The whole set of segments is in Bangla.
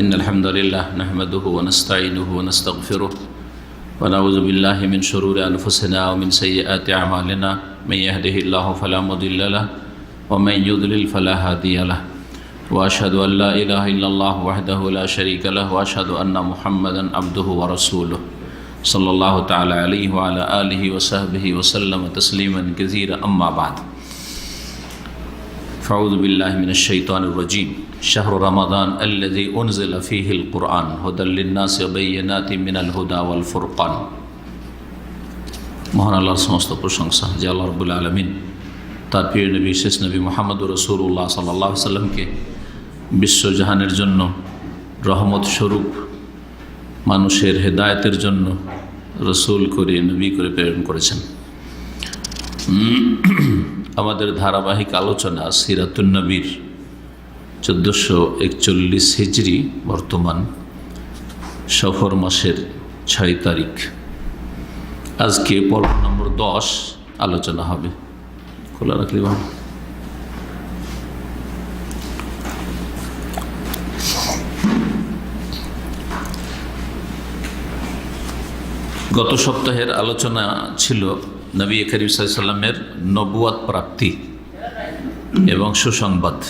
إن الحمد لله نحمده ونستعينه ونستغفره ونعوذ بالله من شرور أنفسنا ومن سيئات أعمالنا من يهده الله فلا مضل له ومن يضلل فلا هادي له وأشهد أن لا إله إلا الله وحده لا شريك له وأشهد أن محمدا عبده ورسوله صلى الله تعالى عليه وعلى آله وصحبه وسلم تسليما كثيرا أما بعد فأعوذ بالله من الشيطان الرجيم شهر رمضان الذي أنزل فيه القرآن هدى للناس وبينات من الهدى والفرقان মহান আল্লাহর সমস্ত প্রশংসা যে আল্লাহ রাব্বুল আলামিন তার প্রিয় নবী শেষ নবী মুহাম্মদুর রাসূলুল্লাহ সাল্লাল্লাহু আলাইহি সাল্লামকে বিশ্বজাহানের জন্য রহমত স্বরূপ মানুষের হেদায়েতের জন্য রসূল করে নবী করে প্রেরণ করেছেন। আমাদের ধারাবাহিক আলোচনা সিরাতুন নবীর 1441 হিজরি বর্তমান সফর মাসের 6 তারিখ। আজকে পর্ব নম্বর 10 আলোচনা হবে। খোলা রাখলি ভাই। গত সপ্তাহের আলোচনা ছিল নবী করিম সাল্লাল্লাহু আলাইহি ওয়াসাল্লামের নবুয়ত প্রাপ্তি এবং সুসংবাদ।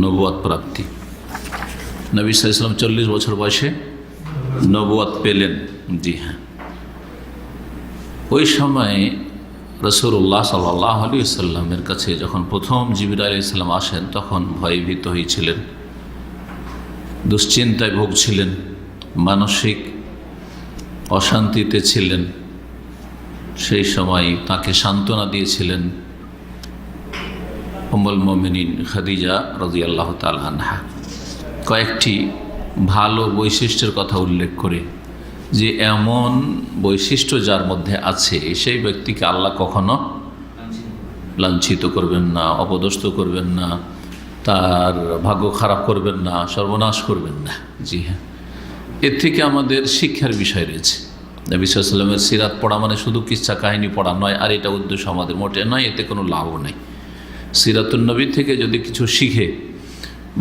নবুয়ত প্রাপ্তি, নবী সাল্লাল্লাহু আলাইহি ওয়াসাল্লাম 40 বছর বয়সে নবুয়ত পেলেন। জি হ্যাঁ, ওই সময় রাসূলুল্লাহ সাল্লাল্লাহু আলাইহি ওয়াসাল্লামের কাছে যখন প্রথম জিবরাইল আলাইহিস সালাম আসেন তখন ভয়ভীত হয়েছিলেন, দুশ্চিন্তায় ভুগছিলেন, মানসিক অশান্তিতে ছিলেন। সেই সময় তাকে সান্ত্বনা দিয়েছিলেন উম্মুল মুমিনিন খাদিজা রাদিয়াল্লাহু তাআলা আনহা, কয়েকটি ভালো বৈশিষ্ট্যের কথা উল্লেখ করে যে এমন বৈশিষ্ট্য যার মধ্যে আছে সেই ব্যক্তিকে আল্লাহ কখনো লাঞ্ছিত করবেন না, অপদস্থ করবেন না, তার ভাগ্য খারাপ করবেন না, সর্বনাশ করবেন না। জি হ্যাঁ, এর থেকে আমাদের শিক্ষার বিষয় রয়েছে। নবী সাল্লাল্লাহু আলাইহি ওয়াসাল্লামের সিরাত পড়া মানে শুধু কিচ্ছা কাহিনী পড়া নয়, আর এটা উদ্দেশ্য আমাদের মোটে নয়, এতে কোনো লাভও নেই। সিরাতুন নবী থেকে যদি কিছু শিখে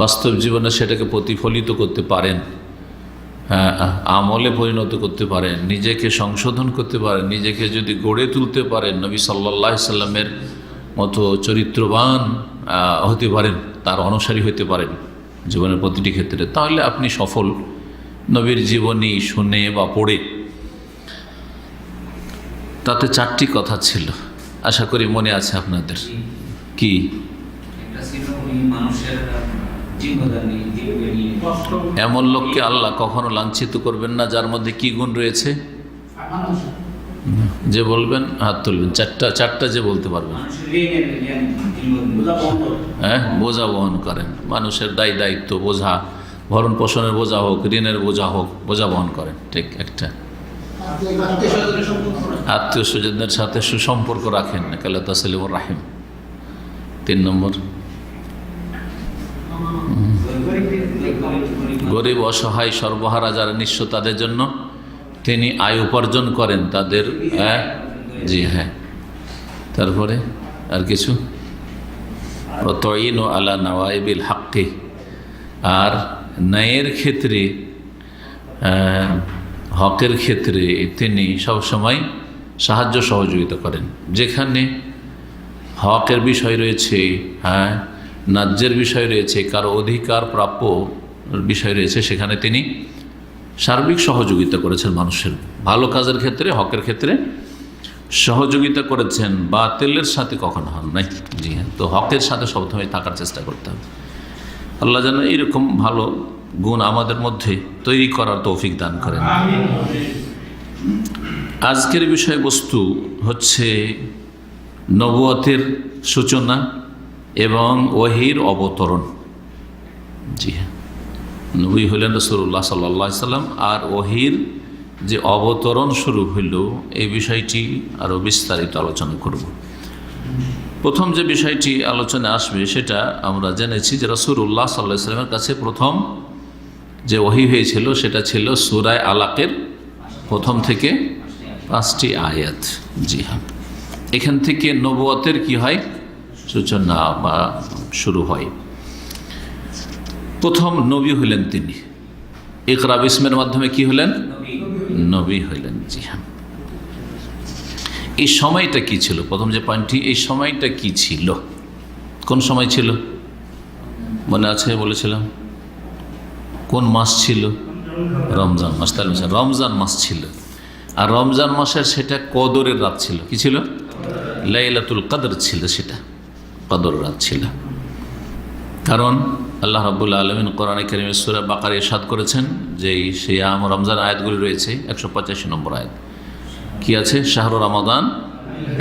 বাস্তব জীবনে সেটাকে প্রতিফলিত করতে পারেন, আমলে পরিণত করতে পারেন, নিজেকে সংশোধন করতে পারেন, নিজেকে যদি গড়ে তুলতে পারেন, নবী সাল্লাল্লাহু আলাইহি সাল্লামের মতো চরিত্রবান হতে পারেন, তার অনুসারী হতে পারেন জীবনের প্রতিটি ক্ষেত্রে, তাহলে আপনি সফল। নবীর জীবনী শুনে বা পড়ে তাতে 4টি কথা ছিল, আশা করি মনে আছে আপনাদের। কি? এমন লোককে আল্লাহ কখনো লাঞ্ছিত করবেন না যার মধ্যে কি গুণ রয়েছে? যে বলবেন হাত তুলবেন, চারটা যে বলতে পারবেন। হ্যাঁ, বোঝা বহন করেন, মানুষের দায়িত্ব বোঝা, ভরণ পোষণের বোঝা হোক, ঋণের বোঝা হোক, বোঝা বহন করেন। ঠিক। একটা আত্মীয় স্বজনদের সাথে সুসম্পর্ক রাখেন, কালা তাসলিমুর রাহিম। 3 নম্বর, গরিব অসহায় সর্বহারা যারা নিঃস্ব তাদের জন্য তিনি আয় উপার্জন করেন তাদের। জি হ্যাঁ, তারপরে আর কিছু, তাইনু আলা নাওয়াইবিল হাক্কি, আর ন্যায়ের ক্ষেত্রে হকের ক্ষেত্রে তিনি সবসময় সাহায্য সহযোগিতা করেন। যেখানে হকের বিষয় রয়েছে, ন্যায্যের বিষয় রয়েছে, কারো অধিকার প্রাপ্য বিষয় রয়েছে, সেখানে তিনি সার্বিক সহযোগিতা করেছেন মানুষের ভালো কাজের ক্ষেত্রে, হকের ক্ষেত্রে সহযোগিতা করেছেন, বাতিলের সাথে কখনো হন নাই। জি হ্যাঁ, তো হকের সাথে সবসময় থাকার চেষ্টা করতে হবে। আল্লাহ যেন এরকম ভালো গুণ আমাদের মধ্যে তৈরি করার তৌফিক দান করেন। আজকের বিষয়বস্তু হচ্ছে নবুয়তের সূচনা এবং ওহীর অবতরণ। জি হ্যাঁ, নবী হলেন রাসূলুল্লাহ সাল্লাল্লাহু আলাইহি সাল্লাম, আর ওহীর যে অবতরণ শুরু হইল এই বিষয়টি আরও বিস্তারিত আলোচনা করব। প্রথম যে বিষয়টি আলোচনা আসবে সেটা আমরা জেনেছি যে রাসূলুল্লাহ সাল্লাল্লাহু আলাইহি সাল্লামের কাছে প্রথম যে ওহী হয়েছিল সেটা ছিল সূরা আলাকের প্রথম থেকে 5টি আয়াত। জি হ্যাঁ, এখান থেকে নবুয়তের কি হয়, সূচনা বা শুরু হয়। প্রথম নবী হলেন তিনি ইকরা বিস্মের মাধ্যমে কি হলেন? নবী হইলেন। জি হ্যাঁ। এই সময়টা কি ছিল? প্রথম যে পয়েন্টটি, এই সময়টা কি ছিল? কোন সময় ছিল মনে আছে? বলেছিলাম কোন মাস ছিল? রমজান মাস। তাহলে রমজান মাস ছিল, আর রমজান মাসের সেটা কদরের রাত ছিল। কি ছিল? লাইলাতুল কদর ছিল, সেটা কদর রাত ছিল। কারণ আল্লাহ রাব্বুল আলামিন কোরআনে কারীমে সূরা বাকারায় ইরশাদ করেছেন যে সিয়াম রমজান আয়াতগুলি রয়েছে 185 নম্বর আয়াত। কি আছে? শাহরু রমাদান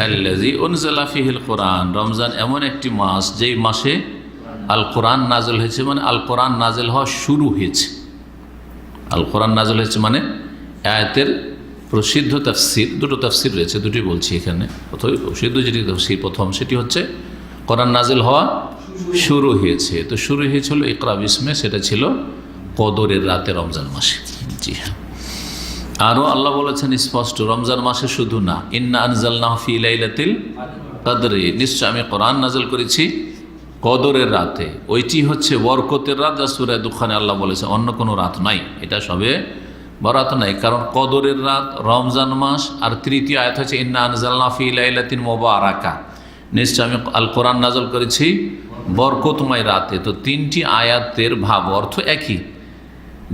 আল্লাযী উনজিলা ফীহিল কোরআন। রমজান এমন একটি মাস যেই মাসে আল কোরআন নাযিল হয়েছে, মানে আল কোরআন নাযিল হওয়া শুরু হয়েছে। আল কোরআন নাযিল হয়েছে মানে আয়াতের প্রসিদ্ধ তাফসির, দুটো তাফসির রয়েছে, দুটি বলছি এখানে। প্রসিদ্ধ যেটি তাফসির প্রথম, সেটি হচ্ছে কোরআন নাযিল হওয়া শুরু হয়েছে। তো শুরু হয়েছিল ইকরা বিসমে, সেটা ছিল কদরের রাতে রমজান মাসে। জি হ্যাঁ। আরও আল্লাহ বলেছেন স্পষ্ট, রমজান মাসে শুধু না, ইন্না আনজালনাহু ফি লাইলাতিল কদরি, নিশ্চয় আমি কোরআন নাযিল করেছি কদরের রাতে। ওইটি হচ্ছে বরকতের রাত, যা সূরা দুখানে আল্লাহ বলেছে, অন্য কোনো রাত নাই, এটা সবে বরাত নাই। কারণ কদরের রাত রমজান মাস, আর তৃতীয় আয়াত হচ্ছে ইন্না আনজালনাহু ফি লাইলাতিন মুবারাকা, নিশ্চয় আমি আল কোরআন নাযিল করেছি বরকতময় রাতে। তো তিনটি আয়াতের ভাব অর্থ একই,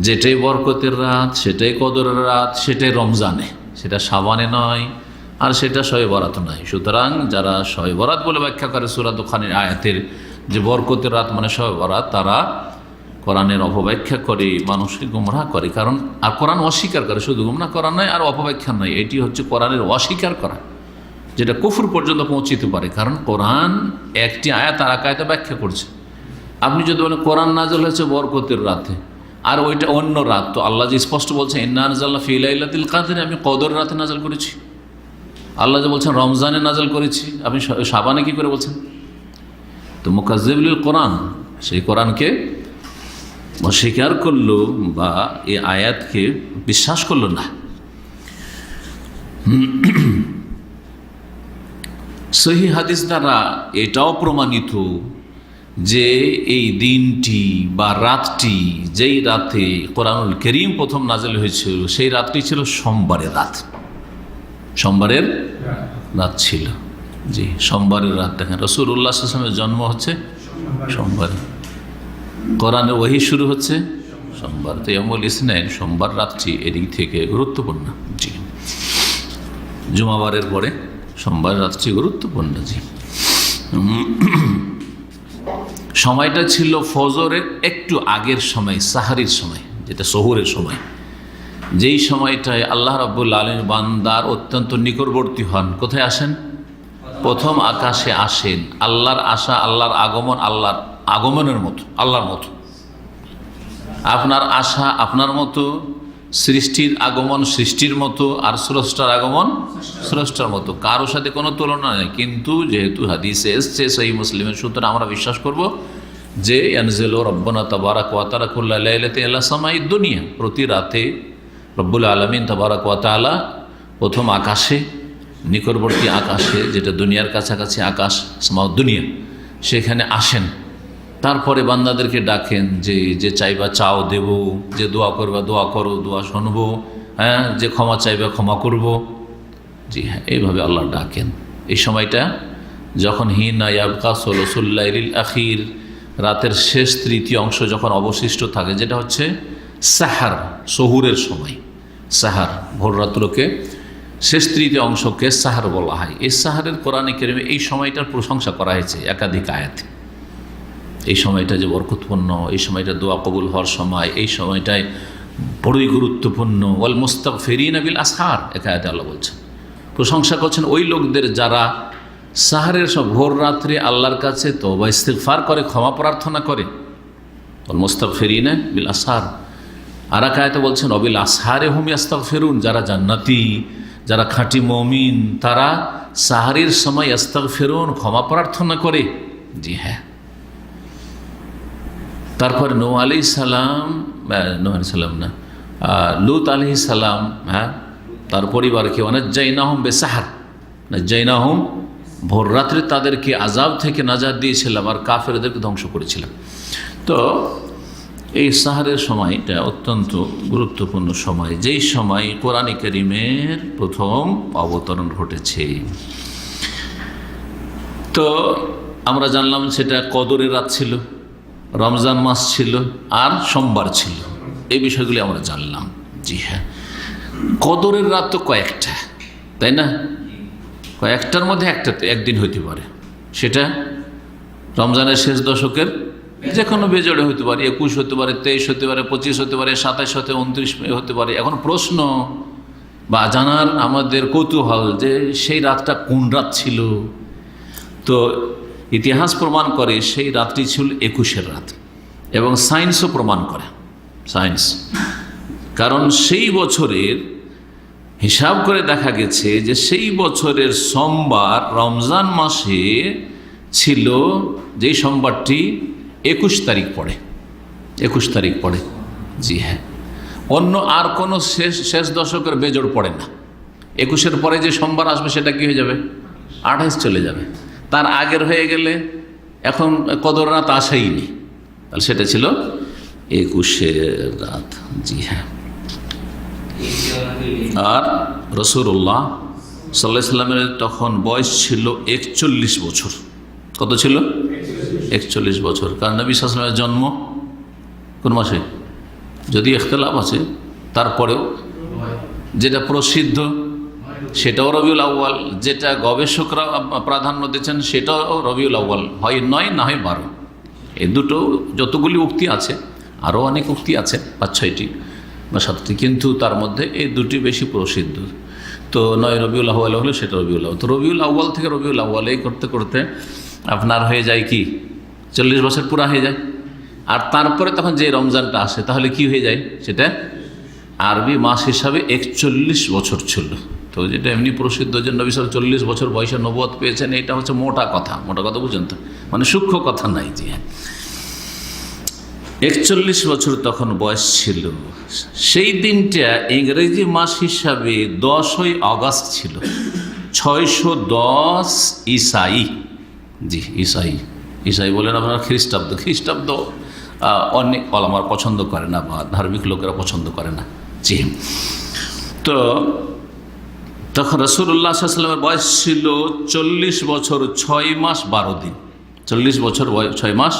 যেটাই বরকতের রাত, সেটাই কদরের রাত, সেটাই রমজানে, সেটা শাবানে নয়, আর সেটা শবে বরাত নয়। সুতরাং যারা শবে বরাত বলে ব্যাখ্যা করে সূরা দুখানের আয়াতের যে বরকতের রাত মানে শবে বরাত, তারা কোরআনের অপব্যাখ্যা করে, মানুষকে গুমরাহ করে। কারণ আর কোরআন অস্বীকার করে, শুধু গুমরাহ করা নয় আর অপব্যাখ্যা নয়, এটি হচ্ছে কোরআনের অস্বীকার করা, যেটা কুফর পর্যন্ত পৌঁছিতে পারে। কারণ কোরআন একটি আয়াত আর এক আয়াতে ব্যাখ্যা করছে। আপনি যদি বলেন কোরআন নাযিল হয়েছে বরকতের রাতে, আর ওইটা অন্য রাত, তো আল্লাহ যে স্পষ্ট বলছেন ইন্না আনজালনাহু ফী লাইলাতিল কদর, আমি কদর রাতে নাযিল করেছি। আল্লাহ যে বলছেন রমজানে নাযিল করেছি, আপনি শাবানে কি করে বলছেন? তো মুকাজ্জিব লিল কোরআন, সেই কোরআনকে অস্বীকার করলো বা এই আয়াতকে বিশ্বাস করলো না। সহিহ হাদিস দ্বারা এটাও প্রমাণিত যে এই দিনটি বা রাতটি, যেই রাতে কোরআনুল কারীম প্রথম নাযিল হয়েছিল, সেই রাতটি ছিল সোমবারের রাত। সোমবারের রাত ছিল। জি, সোমবারের রাত। দেখেন রাসূলুল্লাহ সাল্লাল্লাহু আলাইহি ওয়াসাল্লামের জন্ম হচ্ছে সোমবারে, কোরআনের ওহী শুরু হচ্ছে সোমবার। তো ইয়াউমুল ইসনাইন, সোমবার রাতটি এদিক থেকে গুরুত্বপূর্ণ। জি, জুমাবারের পরে সোমবার রাতটি গুরুত্বপূর্ণ। জি, সময়টা ছিল ফজরের একটু আগের সময়, সাহারির সময়, যেটা সহুরের সময়, যেই সময়টায় আল্লাহ রাব্বুল আলামিন বান্দার অত্যন্ত নিকটবর্তী হন। কোথায় আসেন? প্রথম আকাশে আসেন। আল্লাহর আসা, আল্লাহর আগমন, আল্লাহর আগমনের মতো, আল্লাহর মতো। আপনার আসা আপনার মতো, সৃষ্টির আগমন সৃষ্টির মতো, আর স্রষ্টার আগমন স্রষ্টার মতো, কারোর সাথে কোনো তুলনা নেই। কিন্তু যেহেতু হাদিসে এসছে সহিহ মুসলিমের, সুতরাং আমরা বিশ্বাস করব যে ইয়ানজিলু রাব্বুনা তাবারাক ওয়া তাআলা কুল্লা লাইলাতিন ইলা সামাঈদ দুনিয়া, প্রতি রাতে রব্বুল আলামিন তাবারাক ওয়া তাআলা প্রথম আকাশে, নিকটবর্তী আকাশে, যেটা দুনিয়ার কাছাকাছি আকাশ, সামাউদ দুনিয়া, সেখানে আসেন। তারপরে বান্দাদেরকে ডাকেন যে যে চাইবা চাও দেব, যে দোয়া করবা দোয়া করো, দোয়া শুনবো, হ্যাঁ, যে ক্ষমা চাইবা ক্ষমা করব। জি হ্যাঁ, এইভাবে আল্লাহ ডাকেন। এই সময়টা যখন হিনা ইয়াবকা সুলুসুল লাইলিল আখির, রাতের শেষ তৃতীয় অংশ যখন অবশিষ্ট থাকে, যেটা হচ্ছে সাহার, সহুরের সময়। সাহার, ভোররাত্রকে শেষ তৃতীয় অংশকে সাহার বলা হয়। এই সাহারের কোরআনে কারীমে এই সময়টার প্রশংসা করা হয়েছে একাধিক আয়াতে। এই সময়টা যে বরকতপূর্ণ, এই সময়টা দোয়া কবুল হওয়ার সময়, এই সময়টায় বড়ই গুরুত্বপূর্ণ। ওয়াল মুস্তাগফিরিনা বিল আসহার, এক আয়াতে আল্লাহ বলছেন, প্রশংসা করছেন ওই লোকদের যারা সাহারের সব ভোর রাত্রে আল্লাহর কাছে তওবা ইস্তিগফার করে, ক্ষমা প্রার্থনা করে। ওয়াল মুস্তাগফিরিনা বিল আসহার। আর এক আয়াতে বলছেন অবিল আসহারে হুম ইস্তাগফিরুন, যারা জান্নাতি, যারা খাঁটি মুমিন, তারা সাহারির সময় ইস্তাগফিরুন, ক্ষমা প্রার্থনা করে। জি হ্যাঁ। তারপর নূহ আলাইহিস সালাম, নূহ আলাইহিস সালাম না, লূত আলাইহিস সালাম, হ্যাঁ, তার পরিবারকে ওয়ানাজ্জাইনাহুম বিসাহার, নাজ্জাইনাহুম, ভোর রাত্রে তাদেরকে আযাব থেকে নাজাত দিয়েছিলাম, আর কাফেরদেরকে ধ্বংস করেছিলাম। তো এই সাহারের সময়টা অত্যন্ত গুরুত্বপূর্ণ সময়, যেই সময় কোরআন কারীমের প্রথম অবতরণ ঘটেছে। তো আমরা জানলাম সেটা কদরের রাত ছিল, রমজান মাস ছিল, আর সোমবার ছিল। এই বিষয়গুলি আমরা জানলাম। জি হ্যাঁ, কদরের রাত তো কয়েকটা, তাই না? কয়েকটার মধ্যে একটাতে একদিন হইতে পারে, সেটা রমজানের শেষ দশকের যে কোনো বেজোড়ে হতে পারে, 21 হতে পারে, 23 হতে পারে, 25 হতে পারে, 27 হতে 29 হতে পারে। এখন প্রশ্ন বা জানার আমাদের কৌতূহল যে সেই রাতটা কোন রাত ছিল। তো ইতিহাস প্রমাণ করে সেই রাতটি ছিল 21-এর রাত, এবং সায়েন্সও প্রমাণ করে, সায়েন্স। কারণ সেই বছরের হিসাব করে দেখা গেছে যে সেই বছরের সোমবার রমজান মাসে ছিল, যেই সোমবারটি 21 তারিখ পড়ে, 21 তারিখ পড়ে। জি হ্যাঁ, অন্য আর কোনো শেষ দশকের বেজোড় পড়ে না। 21-এর পরে যে সোমবার আসবে সেটা কি হয়ে যাবে? 28 চলে যাবে। তার আগের হয়ে গেলে এখন কদর রাত আসেইনি, তাহলে সেটা ছিল 21-এর রাত। জি হ্যাঁ। আর রাসূলুল্লাহ সাল্লাল্লাহু আলাইহি ওয়াসাল্লামের তখন বয়স ছিল 41 বছর। কত ছিল? 41 বছর। কারণ নবী সাল্লাল্লাহু আলাইহি ওয়াসাল্লামের জন্ম কোন মাসে? যদি ইখতিলাফ আছে, তারপরেও যেটা প্রসিদ্ধ সেটাও রবিউল আউয়াল, যেটা গবেষকরা প্রাধান্য দিচ্ছেন সেটাও রবিউল আউয়াল, হয় 9 না হয় 12। এই দুটো যতগুলি উক্তি আছে, আরও অনেক উক্তি আছে, 5-6টি বা 7টি, কিন্তু তার মধ্যে এই দুটি বেশি প্রসিদ্ধ। তো 9 রবিউল আউয়াল হলো সেটা রবিউল আউয়াল। তো রবিউল আউয়াল থেকে রবিউল আউয়াল এই করতে করতে আপনার হয়ে যায় কি 40 বছর পুরা হয়ে যায়। আর তারপরে তখন যে রমজানটা আসে তাহলে কি হয়ে যায়, সেটা আরবি মাস হিসাবে 41 বছর ছিল। তো যেটা এমনি প্রসিদ্ধ যে নবী সাল্লাল্লাহু আলাইহি ওয়াসাল্লাম 40 বছর নবুয়ত পেয়েছেন, এটা হচ্ছে মোটা কথা, মোটা কথা বুঝেন তো, মানে সূক্ষ্ম কথা নাই। জি হ্যাঁ, 41 বছর তখন বয়স ছিল। সেই দিনটা ইংরেজি মাস হিসাবে 10ই আগস্ট ছিল, 610 ঈসাই। জি, ঈসাই বলেন আপনারা খ্রিস্টাব্দ অনেক ওলামার পছন্দ করে না, বা ধার্মিক লোকেরা পছন্দ করে না। জি, তো তখন রাসূলুল্লাহ সাল্লাল্লাহু আলাইহি ওয়াসাল্লামের বয়স ছিল 40 বছর 6 মাস 12 দিন। 40 বছর 6 মাস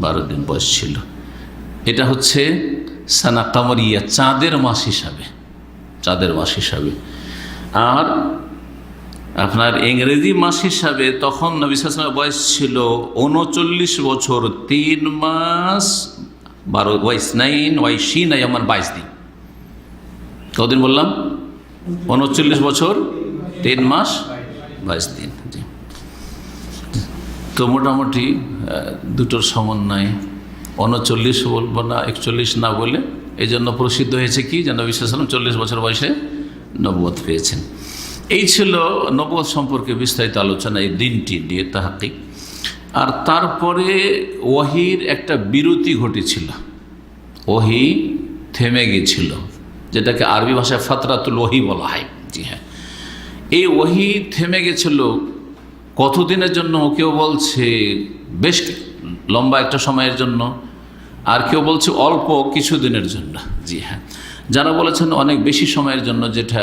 12 দিন বয়স ছিল। এটা হচ্ছে সানা কামরিয়া, চাঁদের মাস হিসাবে। আর আপনার ইংরেজি মাস হিসাবে তখন নবী সাল্লাল্লাহু আলাইহি ওয়াসাল্লামের বয়স ছিল 39 বছর 3 মাস 12, 22 দিন। কতদিন বললাম? 39 বছর 3 মাস 22 দিন। জি, তো মোটামুটি দুটোর সমন্বয় 39 বলবো না, 41 না বলে, এই জন্য প্রসিদ্ধ হয়েছে কি যে নবী সাল্লাল্লাহু আলাইহি ওয়াসাল্লাম 40 বছর বয়সে নবুয়ত পেয়েছেন। এই ছিল নবুয়ত সম্পর্কে বিস্তারিত আলোচনা, এই দিনটি নিয়ে তাহকিক। আর তারপরে ওহীর একটা বিরতি ঘটেছিল, ওহী থেমে গিয়েছিল, যেটাকে আরবি ভাষায় ফাতরাতুল ওহী বলা হয়। জি হ্যাঁ, এই ওহী থেমে গেছিল কতদিনের জন্য? কেউ বলছে বেশ লম্বা একটা সময়ের জন্য, আর কেউ বলছে অল্প কিছু দিনের জন্য। জি হ্যাঁ, যারা বলেছেন অনেক বেশি সময়ের জন্য, যেটা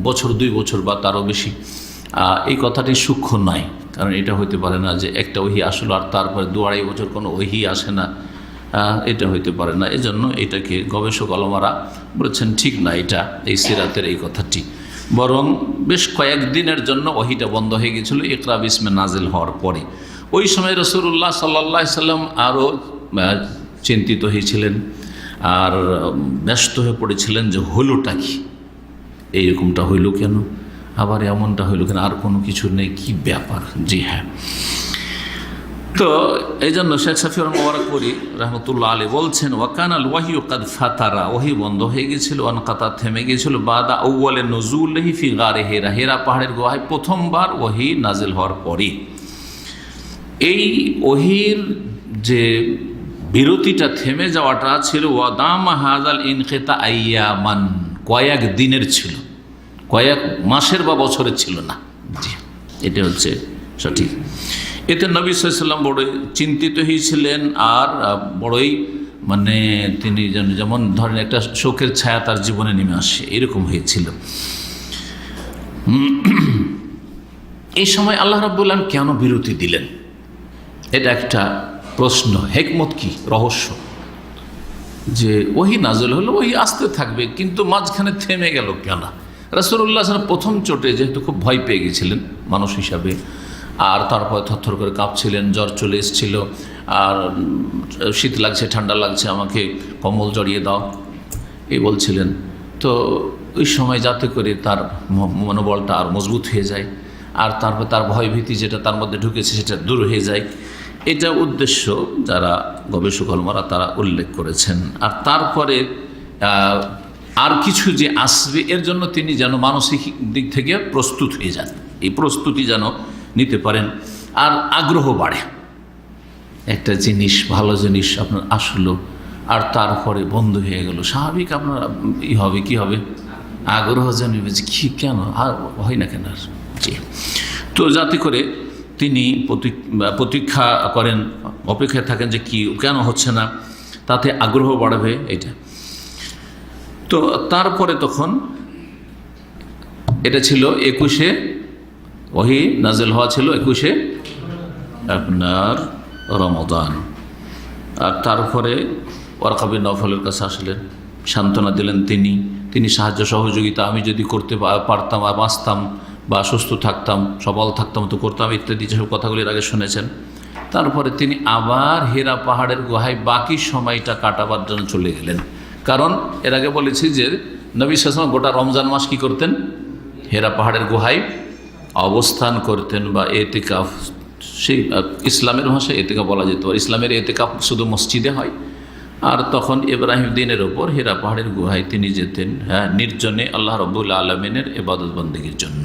বছর 2 বছর বা তারও বেশি, এই কথাটি সূক্ষ্ম নয়। কারণ এটা হইতে পারে না যে একটা ওহী আসলো আর তারপরে 2-2.5 বছর কোনো ওহী আসে না, এটা হইতে পারে না। এজন্য এটাকে গবেষক আলেমারা বলেছেন ঠিক না এটা, এই সিরাতের এই কথাটি, বরং বেশ কয়েকদিনের জন্য ওহীটা বন্ধ হয়ে গিয়েছিল ইকরা বিসমে নাজিল হওয়ার পরে। ওই সময় রাসূলুল্লাহ সাল্লাল্লাহু আলাইহি সাল্লাম আরও চিন্তিত হয়েছিলেন আর ব্যস্ত হয়ে পড়েছিলেন যে হলোটা কি, এইরকমটা হইল কেন, আবার এমনটা হইল কেন, আর কোনো কিছু নেই, কি ব্যাপার। জি হ্যাঁ, তো এই জন্য শেখ সাফিউর মুবারকপুরী রহমতুল্লাহ আলাইহি বলছেন, ওয়াকানাল ওয়াহিউ কাদ ফাতারা, ওহী বন্ধ হয়ে গিয়েছিল, আনকাতা থেমে গিয়েছিল, বাদা আউয়ালে নুজুলিহি ফি গারে হিরা, হিরা পাহাড়ের গুহায় প্রথমবার ওহী নাজিল হওয়ার পরে। এই ওহীর যে বিরতিটা, থেমে যাওয়াটা ছিল ওয়াদাম হাজাল ইনকিতা আইয়ামান, কয়েক দিনের ছিল, কয়েক মাসের বা বছরের ছিল না। জি, এটা হচ্ছে সঠিক। এতে নবী সাল্লাল্লাহু আলাইহি ওয়াসাল্লাম বড়ই চিন্তিত হয়েছিলেন আর বড়ই মানে তিনি যেমন ধরেন একটা শোকের ছায়া তার জীবনে নেমে আসে, এরকম হয়েছিল। এই সময় আল্লাহ রাব্বুল আলামিন কেন বিরতি দিলেন? এটা একটা প্রশ্ন। হিকমত কি, রহস্য? যে ওহী নাযিল হলো, ওহী আসতে থাকবে, কিন্তু মাঝখানে থেমে গেল কেন? রাসূলুল্লাহ সাল্লাল্লাহু আলাইহি ওয়াসাল্লাম প্রথম চোটে যেহেতু খুব ভয় পেয়ে গেছিলেন মানুষ হিসাবে, আর তারপর থরথর করে কাঁপছিলেন, জ্বর চলে এসেছিল, আর শীত লাগছে, ঠান্ডা লাগছে, আমাকে কম্বল জড়িয়ে দাও এই বলছিলেন। তো ওই সময় যাতে করে তার মনোবলটা আর মজবুত হয়ে যায়, আর তারপর তার ভয়ভীতি যেটা তার মধ্যে ঢুকেছে সেটা দূর হয়ে যায়, এটা উদ্দেশ্য যারা গবেষক হলমারা তারা উল্লেখ করেছেন। আর তারপরে আর কিছু যে আসবে এর জন্য তিনি যেন মানসিক দিক থেকে প্রস্তুত হয়ে যান, এই প্রস্তুতি যেন নিতে পারেন, আর আগ্রহ বাড়ে। একটা জিনিস, ভালো জিনিস আপনার আসলো আর তারপরে বন্ধ হয়ে গেল, স্বাভাবিক আপনার হবে কি হবে, আগ্রহ জন্মে যে কী কেন আর হয় না কেন। জি, তো যাতে করে তিনি প্রতীক্ষা করেন, অপেক্ষায় থাকেন যে কি কেন হচ্ছে না, তাতে আগ্রহ বাড়বে এটা। তো তারপরে তখন এটা ছিল 21-এ ওহী নাযিল হওয়া ছিল 21-এ আপনার রমাদান। আর তারপরে ওয়ারকা বিন নওফলের কাছে আসলেন, সান্ত্বনা দিলেন তিনি সাহায্য সহযোগিতা আমি যদি করতে পারতাম আর বাঁচতাম বা সুস্থ থাকতাম, সবল থাকতাম তো করতাম, ইত্যাদি যেসব কথাগুলির আগে শুনেছেন। তারপরে তিনি আবার হেরা পাহাড়ের গুহায় বাকি সময়টা কাটাবার জন্য চলে গেলেন। কারণ এর আগে বলেছি যে নবী সাল্লাল্লাহু আলাইহি ওয়াসাল্লাম গোটা রমজান মাস কী করতেন? হেরা পাহাড়ের গুহায় অবস্থান করতেন বা এতেকাফ, সেই ইসলামের ভাষায় এতেকাফ বলা যেত। ইসলামের এতেকাফ শুধু মসজিদে হয়, আর তখন ইব্রাহিম দিনের ওপর হেরা পাহাড়ের গুহায় তিনি যেতেন, হ্যাঁ, নির্জনে আল্লাহ রাব্বুল আলামিনের ইবাদত বন্দেগীর জন্য।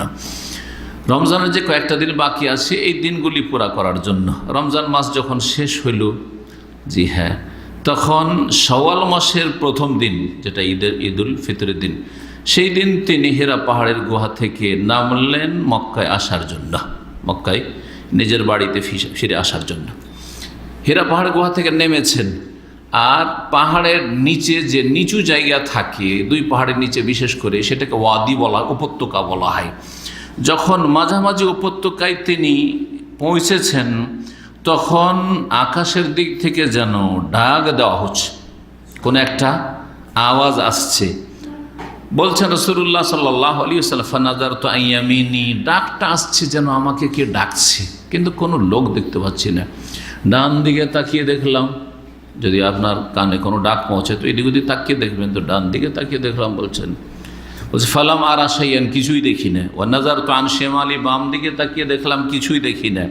রমজানের যে কয়েকটা দিন বাকি আছে এই দিনগুলি পুরা করার জন্য। রমজান মাস যখন শেষ হইল, জি হ্যাঁ, তখন শাওয়াল মাসের প্রথম দিন, যেটা ঈদুল ফিতরের দিন, সেই দিন তিনি হেরা পাহাড়ের গুহা থেকে নামলেন মক্কায় আসার জন্য, মক্কায় নিজের বাড়িতে ফিরে আসার জন্য। হেরা পাহাড়ের গুহা থেকে নেমেছেন, আর পাহাড়ের নিচে যে নিচু জায়গা থাকে, দুই পাহাড়ের নিচে বিশেষ করে, সেটাকে ওয়াদি বলা, উপত্যকা বলা হয়। যখন মাঝামাঝি উপত্যকায় তিনি পৌঁছেছেন, তখন আকাশের দিক থেকে যেন ডাক দেওয়া হচ্ছে, কোন একটা আওয়াজ আসছে। বলছেন রাসূলুল্লাহ সাল্লাল্লাহু আলাইহি ওয়াসাল্লাম, ফানাযারতু আন ইয়ামিনি, ডাকটা আসছে যেন আমাকে কে ডাকছে, কিন্তু কোনো লোক দেখতে পাচ্ছি না। ডান দিকে তাকিয়ে দেখলাম, যদি আপনার কানে কোনো ডাক পৌঁছে তো এদিক ওদিক তাকিয়ে দেখবেন, তো ডান দিকে তাকিয়ে দেখলাম, বলছে ফালাম আরা শাইআন, কিছুই দেখি না। ওয়া নাযারতু আন শিমালি, বাম দিকে তাকিয়ে দেখলাম, কিছুই দেখি না।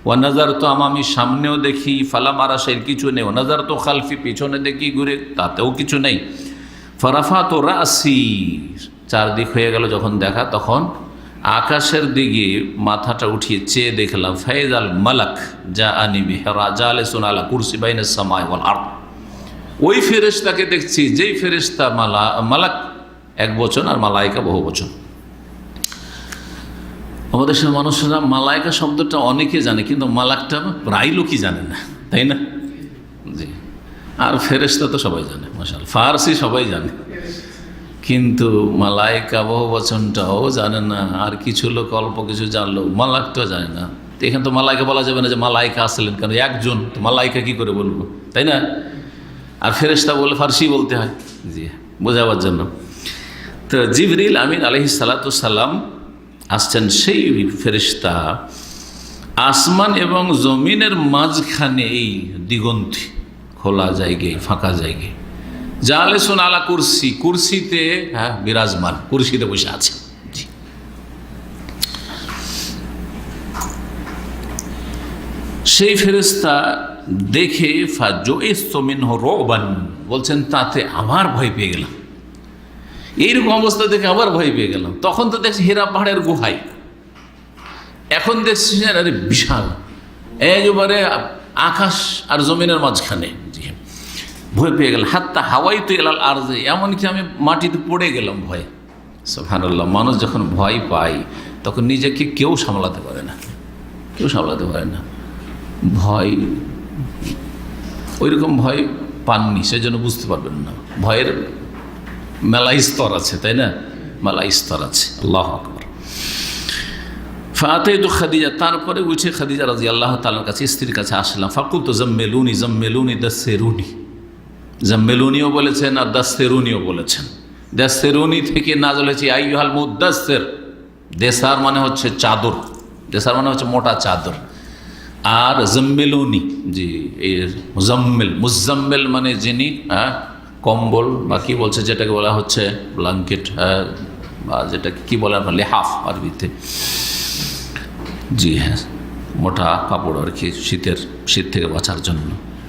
ওয়া নাযারতু আমামি, সামনেও দেখি, ফালাম আরা শাইআন, কিছু নেই। ওয়া নাযারতু খালফি, পিছনে দেখি ঘুরে, তাতেও কিছু নেই। ফারাফাতু রাসি, চারদিক হয়ে গেল যখন দেখা, তখন আকাশের দিকে মাথাটা উঠিয়ে চেয়ে দেখলাম, ফাইজাল মালাক জাআনি বিহিরা জালিসুন আলা কুরসি বাইনাস সামাই ওয়াল আরদ, ওই ফেরেশতাকে দেখছি যেই ফেরেশতা মালাক এক বচন আর মালাইকা বহু বচন। আমাদের দেশের মানুষরা মালাইকা শব্দটা অনেকে জানে, কিন্তু মালাকটা প্রায় লোকই জানে না, তাই না? জি, আর ফেরেশতা তো সবাই জানে, মাশাআল্লাহ, ফারসি সবাই জানে, কিন্তু মালাইকা বহু বচনটাও জানে না। আর কিছু লোক অল্প কিছু জানলো, মালাকটাও জানে না। তো এখানে তো মালাইকা বলা যাবে না যে মালাইকা আসলেন, কারণ একজন, তো মালাইকা কী করে বলবো, তাই না? আর ফেরেশতা বলে ফারসি বলতে হয়, জি, বোঝাবার জন্য। তো জিবরিল আমিন আলাইহিস সালাতু সালাম আসছেন, সেই ফেরেশতা আসমান এবং জমিনের মাঝখানে, এই দিগন্তে খোলা জায়গায়, ফাঁকা জায়গায়, জালেসুন আলা কুরসি, কুরসিতে, হ্যাঁ, বিরাজমান, কুরসিতে বসে আছে। জি, সেই ফেরেশতা দেখে ফাজুইস্তু মিনহু রুবান, বলছেন তাতে আমার ভয় পেয়ে গেলাম। এইরকম অবস্থা দেখে আবার ভয় পেয়ে গেলাম। তখন তো দেখছি হেরা পাহাড়ের গুহায়, এখন দেখছি আরে বিশাল, একেবারে আকাশ আর জমিনের মাঝখানে। জি, ভয় পেয়ে গেলাম। হাত্তা হাওয়াই তো এলাল আরজে, এমনকি আমি মাটিতে পড়ে গেলাম ভয়ে। সুবহানাল্লাহ, মানুষ যখন ভয় পায় তখন নিজেকে কেউ সামলাতে পারে না, কেউ সামলাতে পারে না। ভয়, ওইরকম ভয় পাননি, সেজন্য বুঝতে পারবেন না। ভয়ের মেলা স্তর আছে, তাই না? মেলা স্তর আছে। আল্লাহু আকবার। ফাতাইতু খাদিজা, তারপরে উঠে খাদিজা রাদিয়াল্লাহু তাআলার কাছে, স্ত্রীর কাছে আসলাম। ফাকুলতু জাম্মিলুনি জাম্মিলুনি দাসসিরুনি, জাম্মিলুনিও বলেছেন আর দাসসিরুনিও বলেছেন। দাসসিরুনি থেকে নাযিল হয়েছে আইয়ুহাল মুদাসসির। দেসার মানে হচ্ছে চাদর, দেসার মানে হচ্ছে মোটা চাদর। আর জাম্মিলুনি, জি, এই মুজাম্মিল, মুজাম্মিল মানে যিনি কম্বল বা কি বলছে, যেটাকে বলা হচ্ছে ব্ল্যাঙ্কেট, বা যেটাকে কি বলে আপনার লেহাফ আরবিতে। জি হ্যাঁ, মোটা কাপড় আর কি, শীত থেকে বাঁচার জন্য।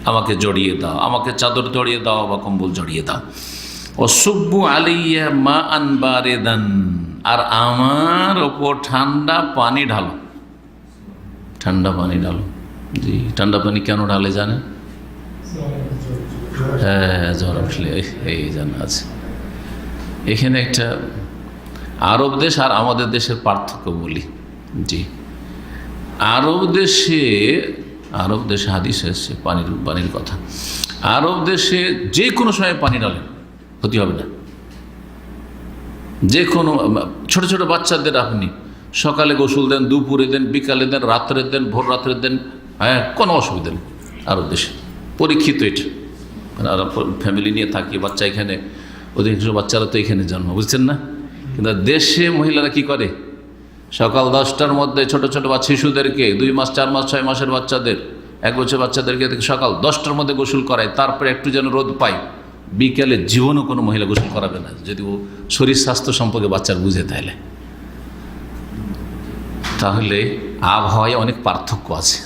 আমাকে জড়িয়ে দাও, আমাকে চাদর জড়িয়ে দাও বা কম্বল জড়িয়ে দাও। অসুব্বু আলাইয়া মা আন বারিদান, আর আমার ওপর ঠান্ডা পানি ঢালো, ঠান্ডা পানি ঢালো। জি, ঠান্ডা পানি কেন ঢালে জানেন? হ্যাঁ, জ্বর উঠলে এই জানা আছে। এখানে একটা আরব দেশ আর আমাদের দেশের পার্থক্য বলি। জি, আরব দেশে হাদিস এসেছে পানির কথা। আরব দেশে যে কোনো সময় পানি ঢালে, ক্ষতি হবে না। যে কোনো ছোট ছোট বাচ্চাদের আপনি সকালে গোসল দেন, দুপুরে দেন, বিকালে দেন, রাত্রে দেন, ভোর রাত্রে দেন, হ্যাঁ, কোনো অসুবিধা নেই। আরব দেশে পরীক্ষিত এটা। আরব ফ্যামিলি নিয়ে থাকি, বাচ্চা এখানে, অধিকাংশ বাচ্চারা তো এখানে জন্ম, বুঝছেন না? কিন্তু দেশে মহিলারা কি করে, সকাল 10টার মধ্যে ছোট ছোট শিশুদেরকে, 2 মাস 4 মাস 6 মাসের বাচ্চাদের, 1 বছর বাচ্চাদেরকে সকাল 10টার মধ্যে গোসল করায়, তারপরে একটু যেন রোদ পায়। বিকেলে জীবনও কোনো মহিলা গোসল করাবে না, যদি ও শরীর স্বাস্থ্য সম্পর্কে বাচ্চার বুঝে তাহলে আবহাওয়ায় অনেক পার্থক্য আছে,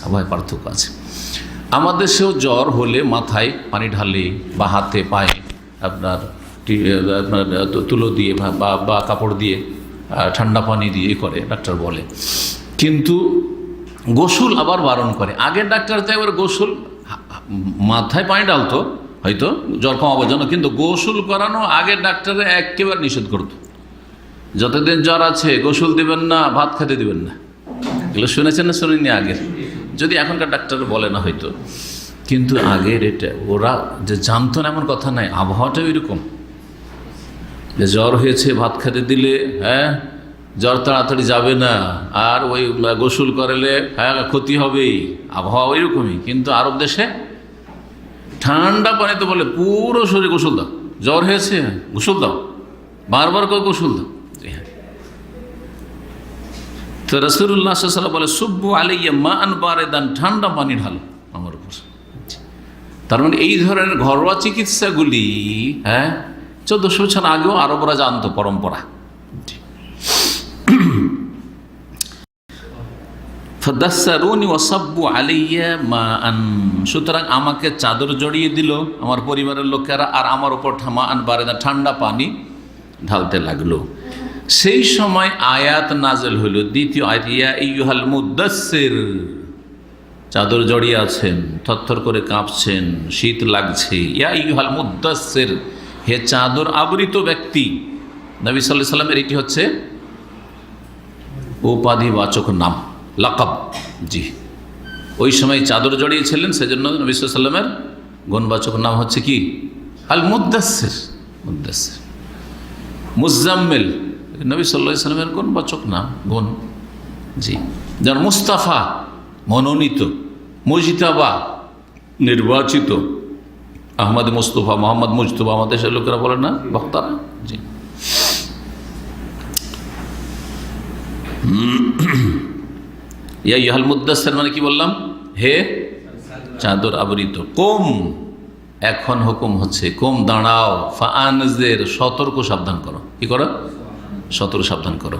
আমাদের দেশেও জ্বর হলে মাথায় পানি ঢালে বা হাতে পায়ে আপনার তুলো দিয়ে বা কাপড় দিয়ে, ঠান্ডা পানি দিয়ে করে ডাক্তার বলে। কিন্তু গোসল আবার বারণ করে। আগের ডাক্তার তো একবার গোসল মাথায় পানি ঢালতো হয়তো জ্বর কমাবার জন্য, কিন্তু গোসল করানো আগের ডাক্তারে একেবারে নিষেধ করতো। যতদিন জ্বর আছে গোসল দিবেন না, ভাত খেতে দিবেন না। এগুলো শুনেছেন না শুনেননি আগের? যদি এখনকার ডাক্তার বলে না হয়তো, কিন্তু আগের এটা ওরা যে জানতো না এমন কথা নাই। আবহাওয়াটাও এরকম যে জ্বর হয়েছে, ভাত খেতে দিলে হ্যাঁ জ্বর তাড়াতাড়ি যাবে না, আর ওই গোসল করালে হ্যাঁ ক্ষতি হবেই। আবহাওয়া ওইরকমই। কিন্তু আরব দেশে ঠান্ডা পানিতে বলে পুরো শরীর গোসল দাও, জ্বর হয়েছে গোসল দাও, বারবার করে গোসল দাও। তো রাসূলুল্লাহ সাল্লাল্লাহু আলাইহি ওয়াসাল্লাম বলে সুব্বু আলাইয়া মা আন বারিদান, ঠান্ডা পানি ঢালো আমার উপর। তার মানে এই ধরনের ঘরোয়া চিকিৎসাগুলি 1400 বছর আগেও আরবরা জানতো, পরম্পরা। ফাদাসসারুনি ওয়াসাব্বু আলাইয়া মা আন, সুতরাং আমাকে চাদর জড়িয়ে দিল আমার পরিবারের লোকেরা, আর আমার উপর মা আন বারিদান, ঠান্ডা পানি ঢালতে লাগলো। সেই সময় আয়াত নাজেল হইল, দ্বিতীয় আয়াত, ইয়া আইয়ুহাল মুদাসসির, চাদর জড়িয়ে আছেন, থরথর করে কাঁপছেন, শীত লাগছে। ইয়া আইয়ুহাল মুদাসসির, হে চাদর আবৃত ব্যক্তি। নবী সাল্লাল্লাহু আলাইহি সাল্লামের এটি হচ্ছে উপাধিবাচক নাম, লাকাব। জি, ওই সময় চাদর জড়িয়েছিলেন, সেজন্য নবী সাল্লাল্লাহু আলাইহি সাল্লামের গুণবাচক নাম হচ্ছে কি? আল মুদাসসির। মুজাম্মিল নবী সাল্লাল্লাহু আলাইহি সাল্লামের গুণবাচক নাম, গুণ। জি, যেমন মুস্তাফা মনোনীত, মুজতাবা নির্বাচিত, আহমদ মুস্তফা, মোহাম্মদ মুজতবা আমাদের দেশের লোকেরা বলে না, বক্তারা। জি, ইয়া আইয়ুহাল মুদাসসির মানে কি বললাম? হে চাদর আবৃত। কুম, এখন হুকুম হচ্ছে কুম, দাঁড়াও। ফাআনজির, সতর্ক সাবধান করো। কি করো? সতর্ক সাবধান করো।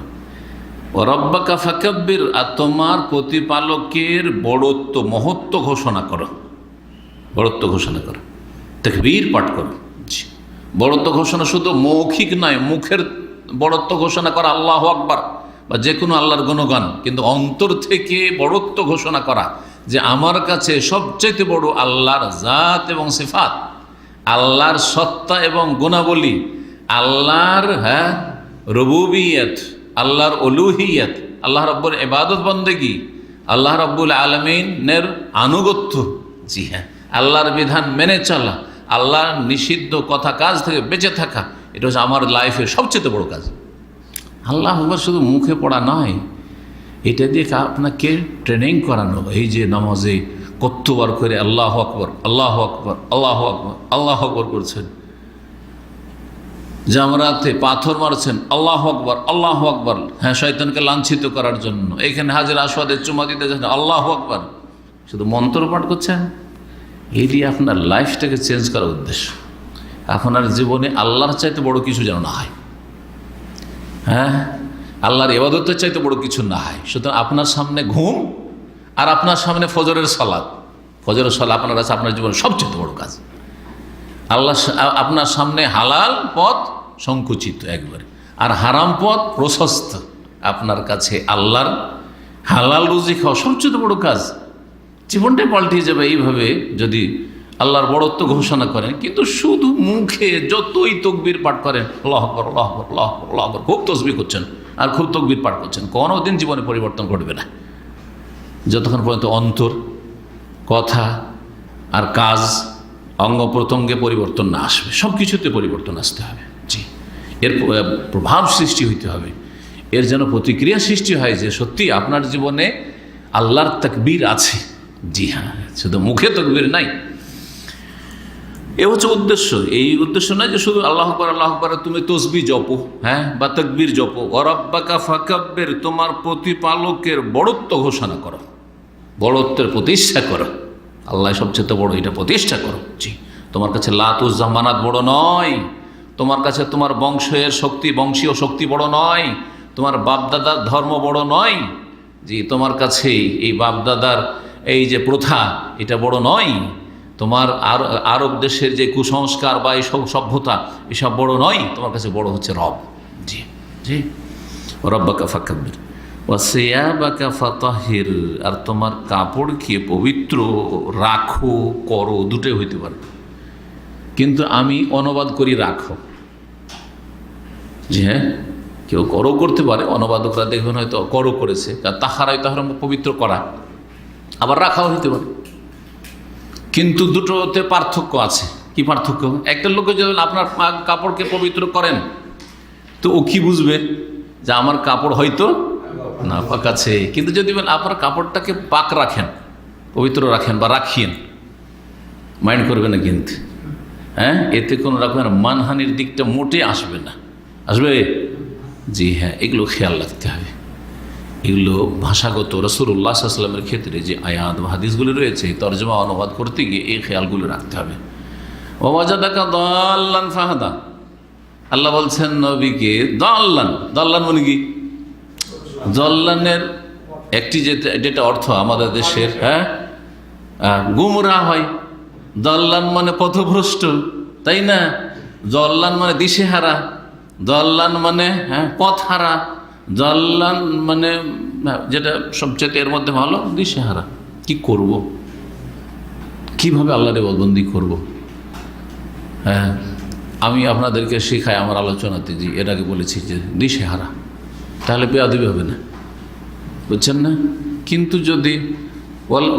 ও রব্বাকা ফাকাব্বির, আর তোমার প্রতিপালকের বড়ত্ব মহত্ব ঘোষণা করো, বড়ত্ব ঘোষণা করো, তাকবীর পাঠ করো। বড়ত্ব ঘোষণা শুধু মৌখিক নয়, মুখের বড়ত্ব ঘোষণা করা আল্লাহু আকবার বা যে কোনো আল্লাহর গুণগান, কিন্তু অন্তর থেকে বড়ত্ব ঘোষণা করা যে আমার কাছে সবচেয়ে বড় আল্লাহর জাত এবং সিফাত, আল্লাহর সত্তা এবং গুণাবলী, আল্লাহর রুবুবিয়ত, আল্লাহর উলুহিয়ত, আল্লাহ রাব্বুল ইবাদত বন্দেগী, আল্লাহ রাব্বুল আলামিনের আনুগত্য। জি হ্যাঁ, আল্লাহর বিধান মেনে চলা, আল্লাহ নিষিদ্ধ কথা কাজ থেকে বেঁচে থাকা, এটা হচ্ছে আমার লাইফের সবচেয়ে বড় কাজ। আল্লাহ আকবার শুধু মুখে পড়া নয়, এটা দিয়ে আপনাকে ট্রেনিং করানো। এই যে নামাজে কতবার করে আল্লাহ আকবর আল্লাহ আকবর আল্লাহ আকবর আল্লাহ আকবর করছেন, জামরাতে পাথর মারছেন আল্লাহ আকবর আল্লাহ আকবর, হ্যাঁ, শয়তানকে লাঞ্ছিত করার জন্য। এইখানে হাজির আসওয়াদে চুমা দিতে যাচ্ছেন আল্লাহ আকবর, শুধু মন্ত্র পাঠ করছেন। এই দিয়ে আপনার লাইফটাকে চেঞ্জ করার উদ্দেশ্য। আপনার জীবনে আল্লাহর চাইতে বড় কিছু যেন না হয়, হ্যাঁ, আল্লাহর ইবাদতের চাইতে বড় কিছু না হয়। সুতরাং আপনার সামনে ঘুম আর আপনার সামনে ফজরের সালাত, ফজরের সালাত আপনার কাছে আপনার জীবনের সবচেয়ে বড় কাজ। আল্লাহ আপনার সামনে হালাল পথ সংকুচিত একবারে, আর হারাম পথ প্রশস্ত। আপনার কাছে আল্লাহর হালাল রুজি খাওয়া সবচেয়ে বড় কাজ। জীবনটাই পাল্টে যাবে এইভাবে যদি আল্লাহর বড়ত্ব ঘোষণা করেন। কিন্তু শুধু মুখে যতই তকবীর পাঠ করেন, আল্লাহু আকবার আল্লাহু আকবার আল্লাহু আকবার আল্লাহু আকবার, খুব তসবিহ করছেন আর খুব তকবীর পাঠ করছেন, কোনোদিন জীবনে পরিবর্তন ঘটবে না। যতক্ষণ পর্যন্ত অন্তর, কথা আর কাজ, অঙ্গ প্রত্যঙ্গে পরিবর্তন না আসবে, সব কিছুতে পরিবর্তন আসতে হবে। জি, এর প্রভাব সৃষ্টি হইতে হবে, এর যেন প্রতিক্রিয়া সৃষ্টি হয় যে সত্যি আপনার জীবনে আল্লাহর তাকবীর আছে। জি হ্যাঁ, শুধু মুখে তাকবীর নাই। এ হচ্ছে উদ্দেশ্য। এই উদ্দেশ্য নয় যে শুধু আল্লাহু আকবার আল্লাহু আকবার তুমি তসবিহ জপো, হ্যাঁ, বা তাকবীর জপো। ওয়ারাব্বাকা ফাকাব্বির, তোমার প্রতিপালকের বড়ত্ব ঘোষণা করো, বড়ত্বের প্রতিষ্ঠা করো। আল্লাহ সবচেয়ে বড়, এটা প্রতিষ্ঠা করো। জি, তোমার কাছে লাত উজ্জা মানাত বড় নয়, তোমার কাছে তোমার বংশের শক্তি, বংশীয় শক্তি বড় নয়, তোমার বাপদাদার ধর্ম বড় নয়। জি, তোমার কাছে এই বাপদাদার এই যে প্রথা, এটা বড় নয়। তোমার আরব দেশের যে কুসংস্কার বা এইসব সভ্যতা, এসব বড় নয়। তোমার কাছে বড় হচ্ছে রব। জি জি, রব্বাকা ফাকাব্বির ওয়াসিয়াবাকা ফাতাহির, আর তোমার কাপড়কে পবিত্র রাখো, করো, দুটোই হইতে পারে। কিন্তু আমি অনুবাদ করি রাখো। জি হ্যাঁ, কেউ করো করতে পারে, অনুবাদকরা দেখবেন হয়তো করো করেছে, তাহারাই তাহার পবিত্র করা, আবার রাখাও হইতে পারে। কিন্তু দুটোতে পার্থক্য আছে। কি পার্থক্য? একটা লোকে যদি আপনার কাপড়কে পবিত্র করেন, তো ও কি বুঝবে যে আমার কাপড় হয়তো না পাক আছে। কিন্তু যদি আপনার কাপড়টাকে পাক রাখেন, পবিত্র রাখেন বা রাখিয়েন, মাইন্ড করবে না কিন্তু, হ্যাঁ, এতে কোনো রকমের মানহানির দিকটা মোটে আসবে না। আসবে? জি হ্যাঁ, এগুলো খেয়াল রাখতে হবে। এগুলো ভাষাগত রাসূলুল্লাহ সাল্লাল্লাহু আলাইহি ওয়াসাল্লামের ক্ষেত্রে যে আয়াত বা হাদিসগুলো রয়েছে, তরজমা অনুবাদ করতে গিয়ে এই খেয়ালগুলো রাখতে হবে। ওয়াজাদাকা দাল্লান ফাহাদা, আল্লাহ বলছেন নবীকে দাল্লান। দাল্লান মানে কি? দাল্লানের একটি যেটা অর্থ আমাদের দেশের, হ্যাঁ, গুমরাহ হয়। দাল্লান মানে পথভ্রষ্ট, তাই না? দাল্লান মানে দিশেহারা, দাল্লান মানে হ্যাঁ পথহারা, দাল্লান মানে যেটা সবচেয়ে এর মধ্যে ভালো দিশেহারা। কি করব, কিভাবে আল্লাহর ইবাদতবন্দি করব? হ্যাঁ, আমি আপনাদেরকে শেখাই আমার আলোচনাতে, যে এর আগে বলেছি যে দিশেহারা, তাহলে বেয়াদবি হবে না, বুঝছেন না? কিন্তু যদি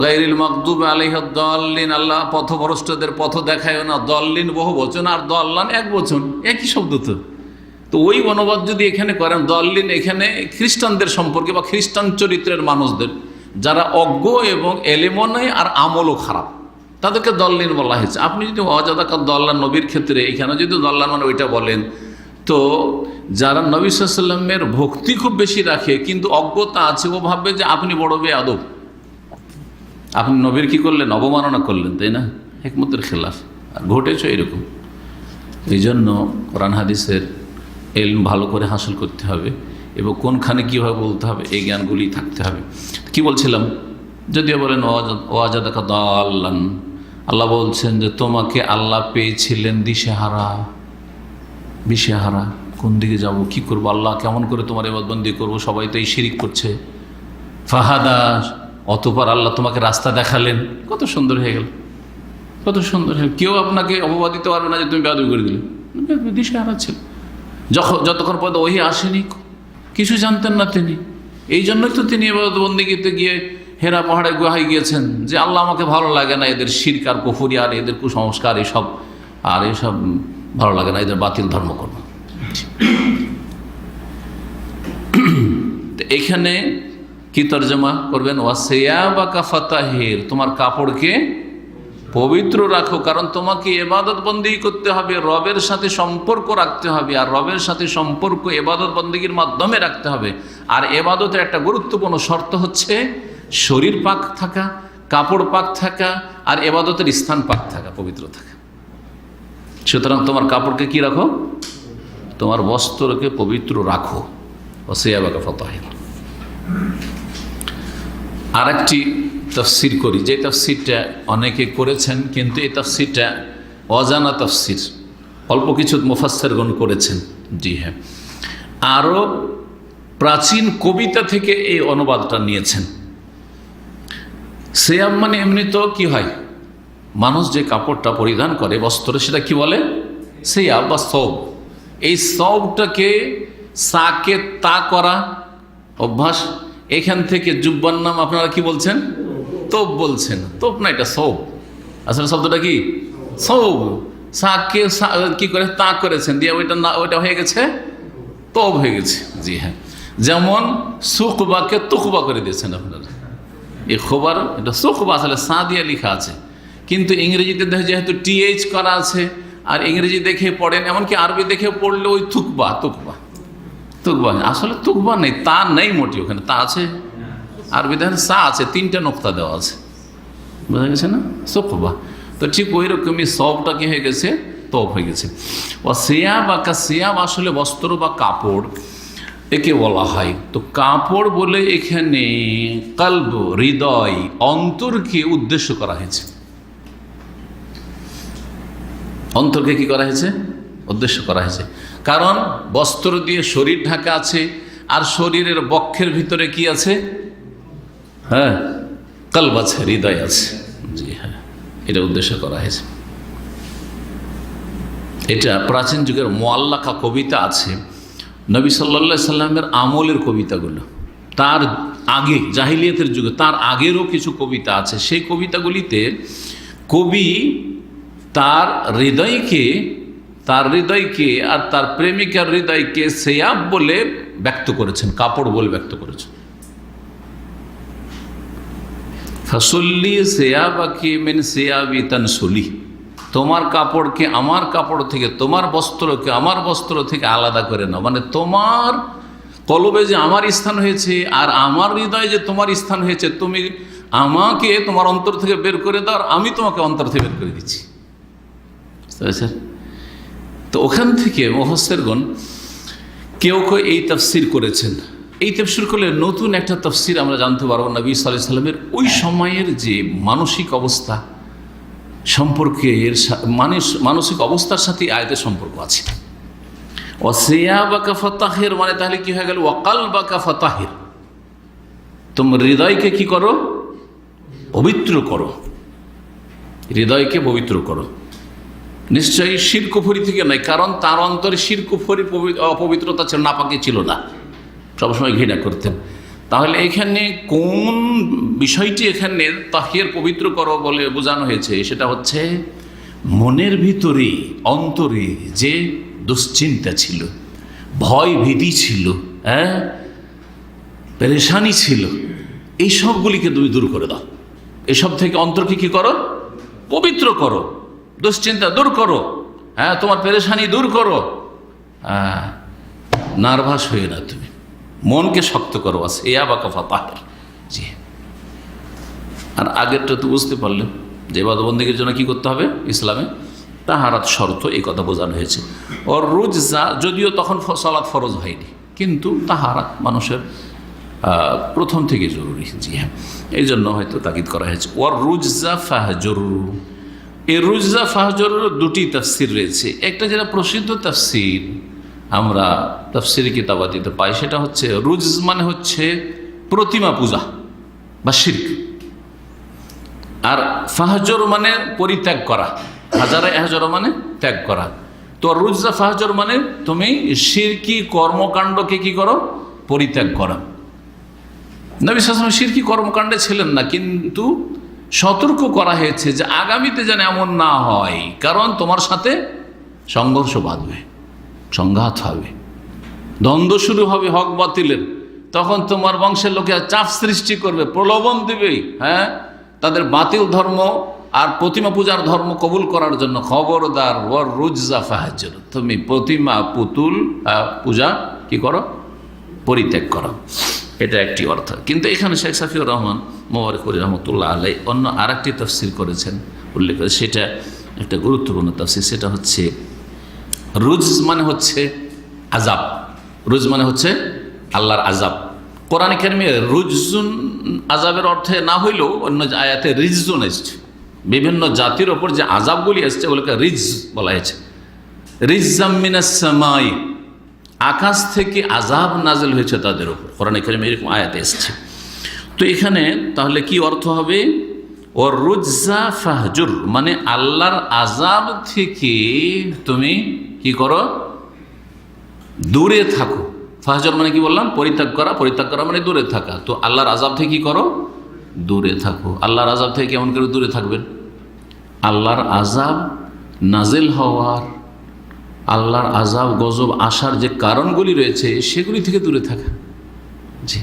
গায়রিল মাগদুবি আলাইহিদ দাল্লিন, আল্লাহ পথভ্রষ্টদের পথ দেখায় না, দাল্লিন বহু বচন আর দাল্লান এক বচন, একই শব্দ। তো ওই অনুবাদ যদি এখানে করেন, দাল্লিন এখানে খ্রিস্টানদের সম্পর্কে বা খ্রিস্টান চরিত্রের মানুষদের, যারা অজ্ঞ এবং এলেমও নেই আর আমলও খারাপ, তাদেরকে দাল্লিন বলা হয়েছে। আপনি যদি ওয়াজাদাকা দাল্লান নবীর ক্ষেত্রে এখানে যদি দাল্লান মানে ওইটা বলেন, তো যারা নবী সাল্লাল্লাহু আলাইহি ওয়াসাল্লামের ভক্তি খুব বেশি রাখে কিন্তু অজ্ঞতা আছে, ও ভাববে যে আপনি বড় বেয়াদব, আপনি নবীর কি করলেন, অবমাননা করলেন, তাই না? হিকমতের খেলাফ। আর ঘটেছে এরকম। এই জন্য কোরআন হাদিসের ইলম ভালো করে হাসিল করতে হবে এবং কোনখানে কীভাবে বলতে হবে এই জ্ঞানগুলি থাকতে হবে। কি বলছিলাম? যদিও বলেন ওয়াজাদাকা দাল্লান, আল্লাহ বলছেন যে তোমাকে আল্লাহ পেয়েছিলেন দিশেহারা। দিশেহারা, কোন দিকে যাব, কি করবো, আল্লাহ কেমন করে তোমার ইবাদতবন্দি করবো, সবাই তো এই শিরিক করছে। ফাহাদা, অতঃপর আল্লাহ তোমাকে রাস্তা দেখালেন। কত সুন্দর হয়ে গেল, কত সুন্দর হয়ে, কেউ আপনাকে অপবাদ দিতে পারবে না যে তুমি বেয়াদবি করে দিলে। দিশেহারা ছিল যতক্ষণ পর্যন্ত ওহি আসেনি, কিছু জানতেন না তিনি। এই জন্যই তো তিনি ইবাদতবন্দিতে গিয়ে হেরা পাহাড়ে গুহায় গিয়েছেন যে আল্লাহ আমাকে ভালো লাগে না এদের শিরক আর কুফরি আর এদের কুসংস্কার, এসব আর এসব ভালো লাগে না, এদের বাতিল ধর্মকর্ম। এখানে কি তর্জমা করবেন? ওয়াসিয়াবাকা ফাতাহির, তোমার কাপড়কে পবিত্র রাখো, কারণ তোমাকে ইবাদত বন্দেগী করতে হবে, রবের সাথে সম্পর্ক রাখতে হবে, আর রবের সাথে সম্পর্ক ইবাদত বন্দেগীর মাধ্যমে রাখতে হবে। আর ইবাদতের একটা গুরুত্বপূর্ণ শর্ত হচ্ছে শরীর পাক থাকা, কাপড় পাক থাকা, আর ইবাদতের স্থান পাক থাকা, পবিত্র থাকা। সুতরাং তোমার কাপড়কে কি রাখো? তোমার বস্ত্রকে পবিত্র রাখো। ওয়াসিয়াবাকা ফাতাহির। আর একটি তাফসির করি, যে তাফসিরটা অনেকে করেছেন, কিন্তু এই তাফসিরটা অজানা তাফসির, অল্প কিছু মুফাসসিরগণ করেছেন। জি হ্যাঁ, আরও প্রাচীন কবিতা থেকে এই অনুবাদটা নিয়েছেন। সিয়াম মানে এমনি তো কি হয়, মানুষ যে কাপড়টা পরিধান করে বস্ত্র, সেটা কি বলে? সিয়াব বা সৌব। এই সৌবটাকে সাকে তা করা অভ্যাস। এখান থেকে জুব্বার নাম আপনারা কি বলছেন? তোপ বলছেন। তোপ না, এটা সৌব। আসলে শব্দটা কি? সৌব। সাকে কি করে তা করেছেন, দিয়ে ওইটা না, ওইটা হয়ে গেছে তোপ হয়ে গেছে। জি হ্যাঁ, যেমন সুকবাকে তুকবা করে দিয়েছেন আপনারা। এই খবর, এটা সুকবা আসলে সা দিয়ে লেখা আছে, কিন্তু ইংরেজিতে যেহেতু টিএইচ করা আছে, আর ইংরেজি দেখে পড়েন, এমনকি আরবি দেখে পড়লে ওই তুকবা তুকবা তুকবা, আসলে তুকবা নেই, তা নেই মোটি, ওখানে তা আছে। আরবি দেখেন সা আছে, 3টে নোক্তা দেওয়া আছে, বোঝা গেছে না? সুকবা। তো ঠিক ওই রকমই সবটা কি হয়ে গেছে? তোপ হয়ে গেছে। ও সিয়াব বা সিয়াব আসলে বস্ত্র বা কাপড় একে বলা হয়। তো কাপড় বলে এখানে কলব, হৃদয়, অন্তরকে উদ্দেশ্য করা হয়েছে। অন্তরকে কি করা হয়েছে? উদ্দেশ্য করা হয়েছে। কারণ বস্ত্র দিয়ে শরীর ঢাকা আছে, আর শরীরের বক্ষের ভিতরে কি আছে? হ্যাঁ, কলব আছে, হৃদয় আছে। জি হ্যাঁ, এটা উদ্দেশ্য করা হয়েছে। এটা প্রাচীন যুগের মুআল্লাকা কবিতা আছে, নবী সাল্লাল্লাহু আলাইহি সাল্লামের আমলের কবিতাগুলো। তার আগে জাহিলিয়াতের যুগে, তার আগেরও কিছু কবিতা আছে। সেই কবিতাগুলিতে কবি তার হৃদয়কে আর তার প্রেমিকার হৃদয়কে সিয়াব বলে ব্যক্ত করেছেন, কাপড় বলে ব্যক্ত করেছেন। ফাসল্লি সিয়াবাকি মিন সিয়াবি তানসুলি, তোমার কাপড়কে আমার কাপড় থেকে, তোমার বস্ত্রকে আমার বস্ত্র থেকে আলাদা করে নাও। মানে তোমার কলবে যে আমার স্থান হয়েছে, আর আমার হৃদয়ে যে তোমার স্থান হয়েছে, তুমি আমাকে তোমার অন্তর থেকে বের করে দাও, আর আমি তোমাকে অন্তর থেকে বের করে দিচ্ছি। তো ওখান থেকে মুফাসসিরগণ কেউ কেউ এই তাফসির করেছেন। এই তাফসির করলে নতুন একটা তাফসির আমরা জানতে পারবো নবী সাল্লাল্লাহু আলাইহি সাল্লামের ওই সময়ের যে মানসিক অবস্থা সম্পর্কের, মানসিক অবস্থার সাথে আয়াতের সম্পর্ক আছে। ওয়াসিয়াবাকা ফাতাহির মানে তাহলে কি হয়ে গেল? ওয়াকালবাকা ফাতাহির, তোমার হৃদয়কে কি করো? পবিত্র করো। হৃদয়কে পবিত্র করো। নিশ্চয়ই শিরক কুফরি থেকে নয়, কারণ তার অন্তরে শিরক কুফরি অপবিত্রতা ছিল, নাপাকি ছিল না, সবসময় ঘৃণা করতেন। তাহলে এখানে কোন বিষয়টি এখানে তাহির পবিত্র করো বলে বোঝানো হয়েছে? সেটা হচ্ছে মনের ভিতরে, অন্তরে যে দুশ্চিন্তা ছিল, ভয় ভীতি ছিল, পেরেশানি ছিল, এই সবগুলিকে তুমি দূর করে দাও। এসব থেকে অন্তরকে কি করো? পবিত্র করো। দুশ্চিন্তা দূর করো, তোমার পেরেশানি দূর করো, নার্ভাস হয়ে না, তুমি মনকে শক্ত করো। সিয়াবাকা ফাতাহির। জি, আর আগেরটা তো বুঝতে পারলেন যে ইবাদত বন্দেগীর জন্য কি করতে হবে ইসলামে? তাহারাত শর্ত, এই কথা বোঝানো হয়েছে। ওর রুজা, যদিও তখন সালাত ফরজ হয়নি, কিন্তু তাহারাত মানুষের প্রথম থেকে জরুরি। জি হ্যাঁ, এই জন্য হয়তো তাকিদ করা হয়েছে। ওর রুজা ফাহজুর, এই রুজা ফাহজুরের দুটি তাফসির রয়েছে। একটা যেটা প্রসিদ্ধ তাফসির আমরা তাফসিরি কিতাবাদিতে পাই, সেটা হচ্ছে রুজ মানে হচ্ছে প্রতিমা পূজা বা শিরক, আর ফাহজর মানে পরিত্যাগ করা, হাজারে এহজর মানে ত্যাগ করা। তো রুজা ফাহজর মানে তুমি শিরকি কর্মকাণ্ডকে কি করো? পরিত্যাগ করা। নবী সাল্লাল্লাহু আলাইহি ওয়াসাল্লাম শিরকি কর্মকাণ্ডে ছিলেন না, কিন্তু সতর্ক করা হয়েছে যে আগামীতে যেন এমন না হয়, কারণ তোমার সাথে সংঘর্ষ বাঁধবে, সংঘাত হবে, দ্বন্দ্ব শুরু হবে হক বাতিলের। তখন তোমার বংশের লোকেরা চাপ সৃষ্টি করবে, প্রলোভন দিবে, হ্যাঁ, তাদের বাতিল ধর্ম আর প্রতিমা পূজার ধর্ম কবুল করার জন্য। খবরদার, ওয়ার রুজা ফাহাজ্জর, তুমি প্রতিমা পুতুল পূজা কি করো, পরিত্যাগ করো। এটা একটি অর্থ। কিন্তু এখানে শেখ সাফিউর রহমান মোবারকুর রহমতুল্লাহ আলাই অন্য আর একটি তফসির করেছেন, উল্লেখ করে, সেটা একটা গুরুত্বপূর্ণ তফসির। সেটা হচ্ছে রুজ মানে হচ্ছে আজাব, রুজ মানে হচ্ছে আল্লাহর আজাব। কোরআন কারিমে রুজুন আজাবের অর্থে না হইলেও অন্য আয়াতে রিজুন এসছে। বিভিন্ন জাতির ওপর যে আজাবগুলি এসছে ওগুলোকে রিজ বলা হয়েছে। রিজাম মিনাস সামাই, আকাশ থেকে আজাব নাজিল হয়েছে তাদের উপর, কোরআন কারিমে এরকম আয়াতে এসছে। তো এখানে তাহলে কি অর্থ হবে, ও রুজা ফাহজুর মানে আল্লাহর আজাব থেকে তুমি কি করো, দূরে থাকো। ফাহজুর মানে কি বললাম, পরিত্যাগ করা, পরিত্যাগ করা মানে দূরে থাকা। তো আল্লাহর আজাব থেকে কি করো, দূরে থাকো। আল্লাহর আজাব থেকে কেমন করে দূরে থাকবেন, আল্লাহর আজাব নাজিল হওয়ার, আল্লাহর আজাব গজব আসার যে কারণগুলি রয়েছে সেগুলি থেকে দূরে থাকা। জি,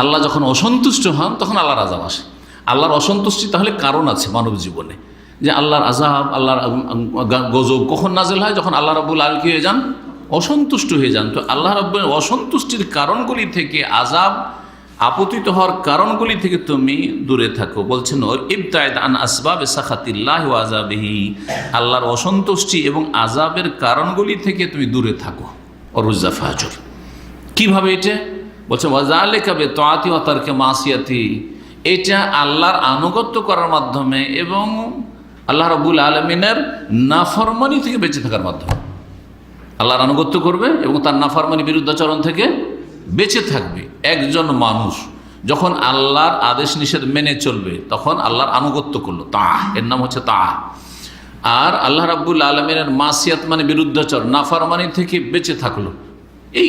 আল্লাহ যখন অসন্তুষ্ট হন তখন আল্লাহর আজাব আসে। আল্লাহর অসন্তুষ্টি তাহলে কারণ আছে মানব জীবনে, যে আল্লাহর আজাব, আল্লাহর গজব কখন নাজিল হয়, যখন আল্লাহ রাব্বুল আলামিন কি হয়ে যান, অসন্তুষ্ট হয়ে যান। তো আল্লাহ রাব্বুল অসন্তুষ্টির কারণগুলি থেকে, আজাব আপতিত হওয়ার কারণগুলি থেকে তুমি দূরে থাকো। বলছেন ইবতাইদ আন আসবাব সাখাতিল্লাহি ওয়া আযাবিহি, আল্লাহর অসন্তুষ্টি এবং আজাবের কারণগুলি থেকে তুমি দূরে থাকো। অরুজা ফাজর কিভাবে এটা বলছে, ওয়াজালিকা বিতাআতি ওয়া তারকি মাসিয়াতি, এটা আল্লাহর আনুগত্য করার মাধ্যমে এবং আল্লাহ রাব্বুল আলামিনের নাফরমানি থেকে বেঁচে থাকার মাধ্যমে। আল্লাহর আনুগত্য করবে এবং তার নাফরমানি বিরুদ্ধাচরণ থেকে বেঁচে থাকবে। একজন মানুষ যখন আল্লাহর আদেশ নিষেধ মেনে চলবে তখন আল্লাহর আনুগত্য করলো, তা এর নাম হচ্ছে তা। আর আল্লাহ রাব্বুল আলামিনের মাসিয়াত মানে বিরুদ্ধাচরণ, নাফরমানি থেকে বেঁচে থাকলো, এই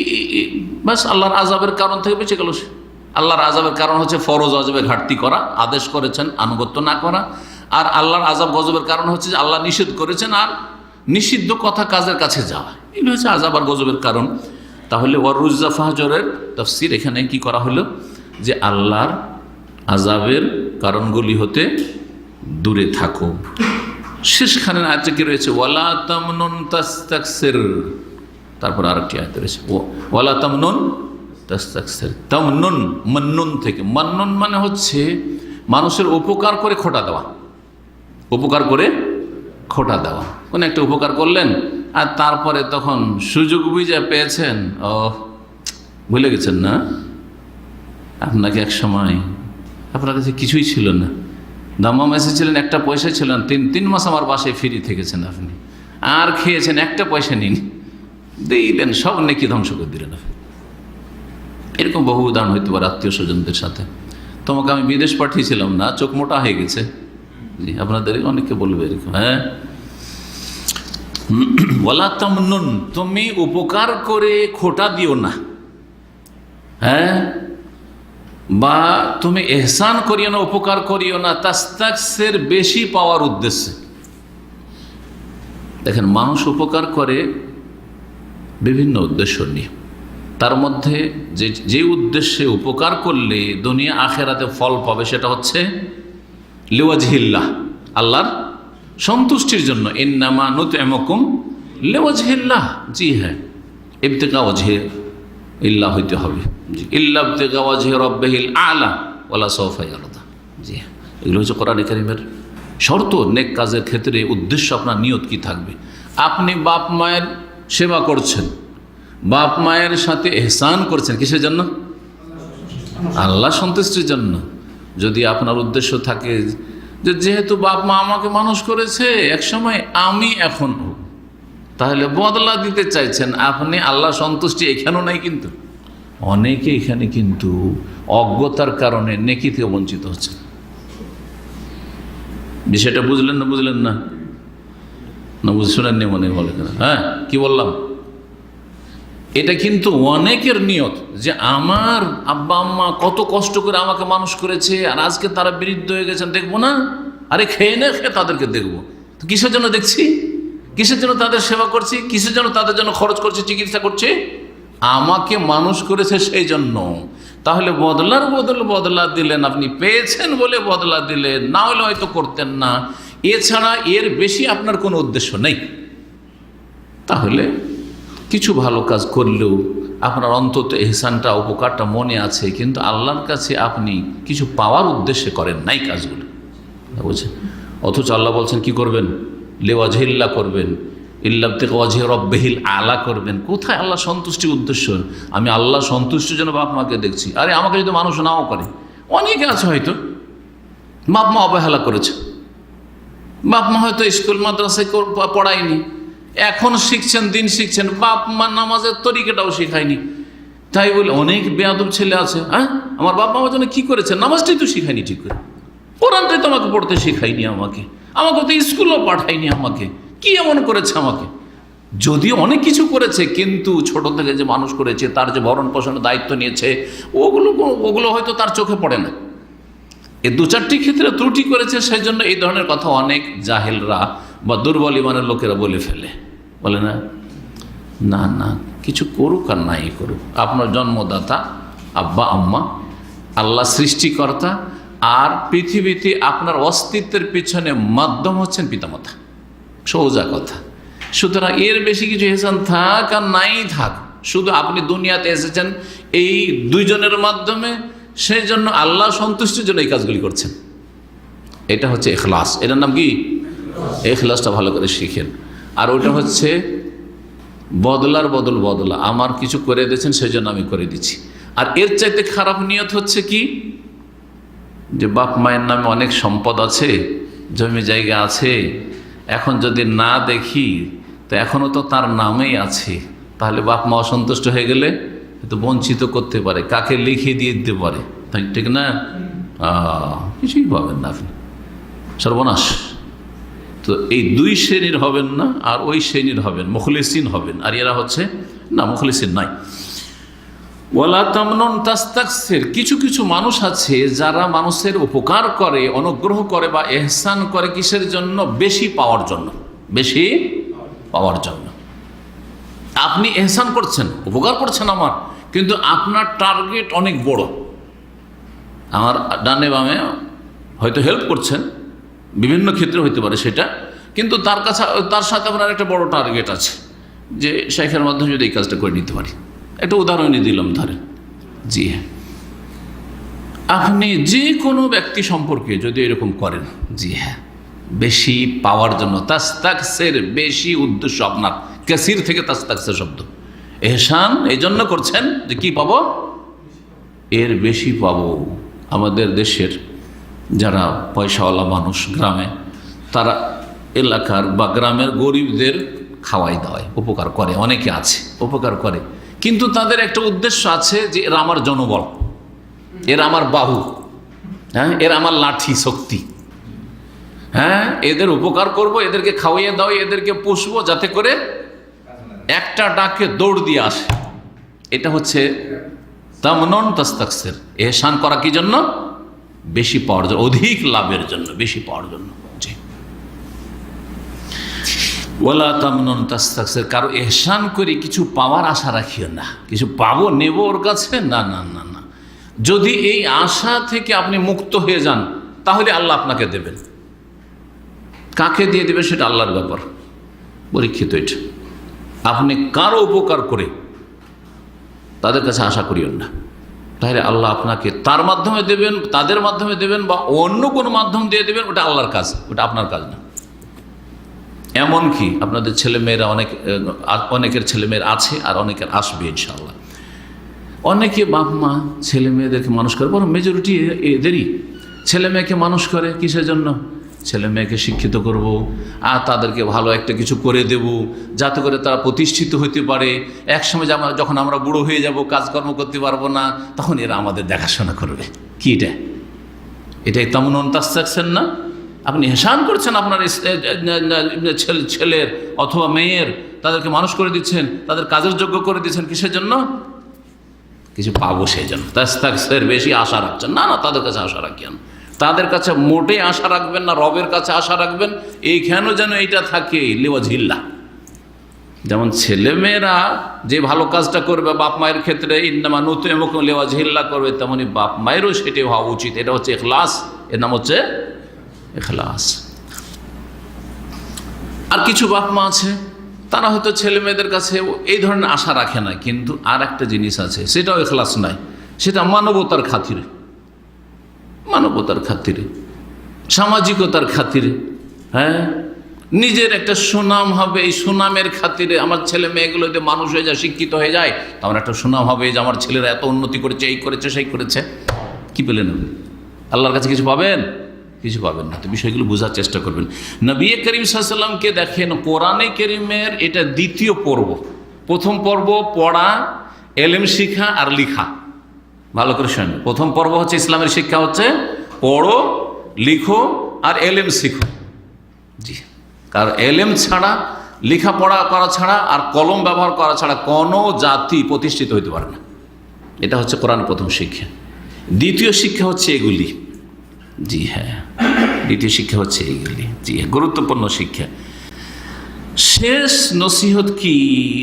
বাস আল্লাহর আযাবের কারণ থেকে বেঁচে গেল সে। আল্লাহর আযাবের কারণ হচ্ছে ফরজ আযাবে ঘাটতি করা, আদেশ করেছেন আনুগত্য না করা। আর আল্লাহর আযাব গজবের কারণ হচ্ছে যে আল্লাহ নিষেধ করেছেন আর নিষিদ্ধ কথা কাজের কাছে যাওয়া, এগুলো হচ্ছে আযাব আর গজবের কারণ। তাহলে ওয়ারুজা ফাহজরের তাফসীর এখানে কি করা হলো, যে আল্লাহর আযাবের কারণগুলি হতে দূরে থাকো। শেষখানের আয়াতে কি রয়েছে, ওয়ালা তামনুন তাস্তাকসির, তারপর আরেকটি আয়াত রয়েছে ওয়ালা তামনুন তাস্তাকসির। তামনুন মান্নুন থেকে, মান্নুন মানে হচ্ছে মানুষের উপকার করে খোটা দেওয়া, উপকার করে খোটা দেওয়া। কোনো একটা উপকার করলেন আর তারপরে তখন সুযোগ বুঝে পেয়েছেন, ও ভুলে গেছেন না, আপনাকে এক সময় আপনার কাছে কিছুই ছিল না, দাম্মাম এসেছিলেন, একটা পয়সা ছিল না, তিন মাস আমার বাসায় ফ্রি থেকেছেন আপনি, আর খেয়েছেন, একটা পয়সা নিন, দিলেন, সব নেকি ধ্বংস করে দিলেন আপনি। এরকম বহু উদাহরণ হইতে পারে আত্মীয় স্বজনদের সাথে। তোমাকে আমি বিদেশ পাঠিয়েছিলাম না, চোখ মোটা হয়ে গেছে। জি, আপনাদের অনেকে বলবে এরকম। হ্যাঁ, ওয়ালা তামনুন, তুমি উপকার করে খোটা দিও না, হ্যাঁ, বা তুমি এহসান করিও না, উপকার করিও না তাস্তাকসির, বেশি পাওয়ার উদ্দেশ্যে। দেখেন, মানুষ উপকার করে বিভিন্ন উদ্দেশ্য নিয়ে, তার মধ্যে যে উদ্দেশ্যে উপকার করলে দুনিয়া আখেরাতে ফল পাবে সেটা হচ্ছে লিওয়াজহিল্লাহ, আল্লাহর সন্তুষ্টির জন্য। ইন্নামা নুতইমুকুম লিওয়াজহিল্লাহ, জি হ্যাঁ, ইবতিগা ওয়াজহি ইল্লাহ হইতে হবে, জি, ইল্লা ইবতিগা ওয়াজহি রাব্বিহিল আ'লা ওয়ালা সাওফা ইয়ারদা। জি, এগুলো হচ্ছে কোরআনে কারীমের শর্ত। নেক কাজের ক্ষেত্রে উদ্দেশ্য আপনার নিয়ত কি থাকবে। আপনি বাপ মায়ের সেবা করছেন, বাপ মায়ের সাথে এহসান করছেন, কিসের জন্য? আল্লাহ সন্তুষ্টির জন্য। যদি আপনার উদ্দেশ্য থাকে যে যেহেতু বাপ মা আমাকে মানুষ করেছে একসময়, আমি এখন, তাহলে বদলা দিতে চাইছেন আপনি, আল্লাহ সন্তুষ্টি এখানেও নাই। কিন্তু অনেকে এখানে কিন্তু অজ্ঞতার কারণে নেকি থেকে বঞ্চিত হচ্ছে। বিষয়টা বুঝলেন না? বুঝলেন না? না বুঝে শোনেননি মনে বলে কেন? হ্যাঁ, কি বললাম? এটা কিন্তু অনেকের নিয়ত যে আমার আব্বা আম্মা কত কষ্ট করে আমাকে মানুষ করেছে, আর আজকে তারা বিরুদ্ধ হয়ে গেছেন, দেখবো না? আরে খেয়ে না খেয়ে তাদেরকে দেখবো। তো কিসের জন্য দেখছি? কিসের জন্য তাদের সেবা করছি? কিসের জন্য তাদের জন্য খরচ করছি, চিকিৎসা করছি? আমাকে মানুষ করেছে সেই জন্য। তাহলে বদলার বদলা দিলেন, আপনি পেয়েছেন বলে বদলা দিলেন, না হলে হয়তো করতেন না। এছাড়া এর বেশি আপনার কোনো উদ্দেশ্য নেই। তাহলে কিছু ভালো কাজ করলেও আপনার অন্তত এহসানটা, উপকারটা মনে আছে, কিন্তু আল্লাহর কাছে আপনি কিছু পাওয়ার উদ্দেশ্যে করেন নাই কাজগুলো, বুঝছেন? অথচ আল্লাহ বলছেন কি করবেন? লেওয়াজহিল্লা করবেন, ইল্লাম থেকে ওয়াজহি রব্বিহিল আলা করবেন। কোথায় আল্লাহ সন্তুষ্টির উদ্দেশ্য? আমি আল্লাহ সন্তুষ্টির জন্য বাপ মাকে দেখছি। আরে আমাকে যদি মানুষ নাও করে, অনেকে আছে হয়তো বাপ মা অবহেলা করেছে, বাপ মা হয়তো স্কুল মাদ্রাসায় পড়ায়নি, এখন শিখছেন, দিন শিখছেন, বাপ মা নামাজের তরিকাটাও শেখায়নি। তাই বলে অনেক বেয়াদব ছেলে আছে, হ্যাঁ আমার বাপ মা আমার জন্য কী করেছে? নামাজটাই তো শেখায়নি ঠিক করে, কোরআনটাই তো আমাকে পড়তে শেখায়নি, আমাকে তো স্কুলও পাঠায়নি, আমাকে কি এমন করেছে আমাকে? যদিও অনেক কিছু করেছে, কিন্তু ছোট থেকে যে মানুষ করেছে, তার যে ভরণ পোষণের দায়িত্ব নিয়েছে, ওগুলো হয়তো তার চোখে পড়ে না। এই দু চারটি ক্ষেত্রে ত্রুটি করেছে, সেই জন্য এই ধরনের কথা অনেক জাহেলরা বা দুর্বল ইমানের লোকেরা বলে ফেলে, বলে না না না কিছু করুক আর নাই করুক, আপনার জন্মদাতা আব্বা আম্মা, আল্লাহ সৃষ্টিকর্তা, আর পৃথিবীতে আপনার অস্তিত্বের পিছনে মাধ্যম হচ্ছেন পিতামাতা, সোজা কথা। সুতরাং এর বেশি কিছু এহসান থাক আর নাই থাক, শুধু আপনি দুনিয়াতে এসেছেন এই দুইজনের মাধ্যমে, সেই জন্য আল্লাহ সন্তুষ্টির জন্য এই কাজগুলি করছেন। এটা হচ্ছে ইখলাস। এটার নাম কি? ইখলাসটা ভালো করে শিখেন। আর ওটা হচ্ছে বদলার বদলা, আমার কিছু করে দিয়েছেন সেই জন্য আমি করে দিচ্ছি। আর এর চাইতে খারাপ নিয়ত হচ্ছে কি, যে বাপ মায়ের নামে অনেক সম্পদ আছে, জমি জায়গা আছে, এখন যদি না দেখি তো এখনও তো তার নামেই আছে, তাহলে বাপ মা অসন্তুষ্ট হয়ে গেলে তো বঞ্চিত করতে পারে, কাকে লিখিয়ে দিয়ে দিতে পারে, তাই ঠিক না? কিছুই পাবেন না আপনি, সর্বনাশ। তো এই দুই শ্রেণীর হবেন না, আর ওই শ্রেণীর হবেন, মুখলিসিন হবেন। আর এরা হচ্ছে না, মুখলিসিন নাই। ওয়ালা তামনুন তাস্তাকসির, কিছু কিছু মানুষ আছে যারা মানুষের উপকার করে, অনুগ্রহ করে বা এহসান করে কিসের জন্য? বেশি পাওয়ার জন্য, বেশি পাওয়ার জন্য। আপনি এহসান করছেন, উপকার করছেন আমার, কিন্তু আপনার টার্গেট অনেক বড়। আমার ডানে বামে হয়তো হেল্প করছেন, বিভিন্ন ক্ষেত্রে হইতে পারে সেটা, কিন্তু তার সাথে আপনার একটা বড় টার্গেট আছে, যে শেখের মাধ্যমে যদি এই কাজটা করে নিতে পারি। একটা উদাহরণই দিলাম, ধরেন, জি হ্যাঁ, আপনি যে কোনো ব্যক্তি সম্পর্কে যদি এরকম করেন, জি হ্যাঁ, বেশি পাওয়ার জন্য, তাস্তাকসির, বেশি উদ্দেশ্য আপনার, কাসির থেকে তাস্তাকসির শব্দ, এহসান এই জন্য করছেন যে কি পাবো? এর বেশি পাবো। আমাদের দেশের যারা পয়সাওয়ালা মানুষ গ্রামে, তারা এলাকার বা গ্রামের গরিবদের খাওয়াই দাওয়ায় উপকার করে, অনেকে আছে উপকার করে, কিন্তু তাদের একটা উদ্দেশ্য আছে যে এরা আমার জনবল, এরা আমার বাহু, হ্যাঁ, এরা আমার লাঠি শক্তি, হ্যাঁ, এদের উপকার করব, এদেরকে খাওয়াইয়ে দাও, এদেরকে পুষবো, যাতে করে একটা ডাকে দৌড় দিয়ে আসে। এটা হচ্ছে তামনুন তাস্তাকসির, এহসান করা কি জন্য? বেশি পাওয়ার জন্য, অধিক লাভের জন্য, বেশি পাওয়ার জন্য। জি, ওয়ালা তামনুন তাস্তাকসির, কারো এহসান করে কিছু পাওয়ার আশা রাখিও না, কিছু পাবো নেব ওর কাছে, না না না না। যদি এই আশা থেকে আপনি মুক্ত হয়ে যান, তাহলে আল্লাহ আপনাকে দেবেন। কাকে দিয়ে দেবে সেটা আল্লাহর ব্যাপার, পরীক্ষিত এটা। আপনি কারো উপকার করে তাদের কাছে আশা করিও না, তাহলে আল্লাহ আপনাকে তার মাধ্যমে দেবেন, তাদের মাধ্যমে দেবেন, বা অন্য কোনো মাধ্যম দিয়ে দেবেন, ওটা আল্লাহর কাজ, ওটা আপনার কাজ না। এমনকি আপনাদের ছেলেমেয়েরা অনেকের ছেলেমেয়ের আছে, আর অনেকের আসবে ইনশাআল্লাহ। অনেকে বাপ মা ছেলে মেয়েদেরকে মানুষ করে, বরং মেজরিটি এদেরই ছেলে মেয়েকে মানুষ করে কিসের জন্য? ছেলে মেয়েকে শিক্ষিত করব, আর তাদেরকে ভালো একটা কিছু করে দেব, যাতে করে তারা প্রতিষ্ঠিত হতে পারে। একসময় যখন আমরা বুড়ো হয়ে যাব, কাজকর্ম করতে পারবো না, তখন এরা আমাদের দেখাশোনা করবে। কি এটাই তামনুন তাস্তাকসির না? আপনি এহসান করছেন আপনার ছেলের অথবা মেয়ের তাদেরকে মানুষ করে দিচ্ছেন, তাদের কাজের যোগ্য করে দিচ্ছেন। কিসের জন্য? কিছু পাবো সেই জন্য। তাস্তাগফির, বেশি আশা রাখছেন না। না, তাদের কাছে আশা রাখেন, তাদের কাছে মোটে আশা রাখবেন না, রবের কাছে আশা রাখবেন। এইখানেও যেন এইটা থাকে লিওয়াজহিল্লাহ। যেমন ছেলেমেয়েরা যে ভালো কাজটা করবে বাপ মায়ের ক্ষেত্রে ইন্নামা নুতইমুকুম লিওয়াজহিল্লাহ করবে, তেমনি বাপ মায়েরও সেটি হওয়া উচিত। এটা হচ্ছে ইখলাস, এর নাম হচ্ছে ইখলাস। আর কিছু বাপ মা আছে তারা হয়তো ছেলে মেয়েদের কাছে এই ধরনের আশা রাখে না, কিন্তু আর একটা জিনিস আছে, সেটাও ইখলাস নাই। সেটা মানবতার খাতিরে, মানবতার খাতিরে, সামাজিকতার খাতিরে, হ্যাঁ, নিজের একটা সুনাম হবে, এই সুনামের খাতিরে আমার ছেলে মেয়েগুলো যদি মানুষ হয়ে যায়, শিক্ষিত হয়ে যায়, তো আমার একটা সুনাম হবে যে আমার ছেলেরা এত উন্নতি করেছে, এই করেছে, সেই করেছে। কি পেলেন আপনি? আল্লাহর কাছে কিছু পাবেন? কিছু পাবেন না। তো বিষয়গুলো বোঝার চেষ্টা করবেন। নবী করিম সাল্লাল্লাহু আলাইহি ওয়াসাল্লামকে দেখেন, কোরআনে কারীমের এটা দ্বিতীয় পর্ব। প্রথম পর্ব পড়া, এলেম শিখা আর লিখা। ভালো করে শোনেন, প্রথম পর্ব হচ্ছে ইসলামের শিক্ষা, হচ্ছে পড়ো, লিখো আর এলেম শিখো। জি, কারণ এলেম ছাড়া, লেখাপড়া করা ছাড়া আর কলম ব্যবহার করা ছাড়া কোনো জাতি প্রতিষ্ঠিত হইতে পারে না। এটা হচ্ছে কোরআনের প্রথম শিক্ষা। দ্বিতীয় শিক্ষা হচ্ছে এগুলি। জি হ্যাঁ, দ্বিতীয় শিক্ষা হচ্ছে এইগুলি। জি হ্যাঁ, গুরুত্বপূর্ণ শিক্ষা। শেষ নসিহত কি?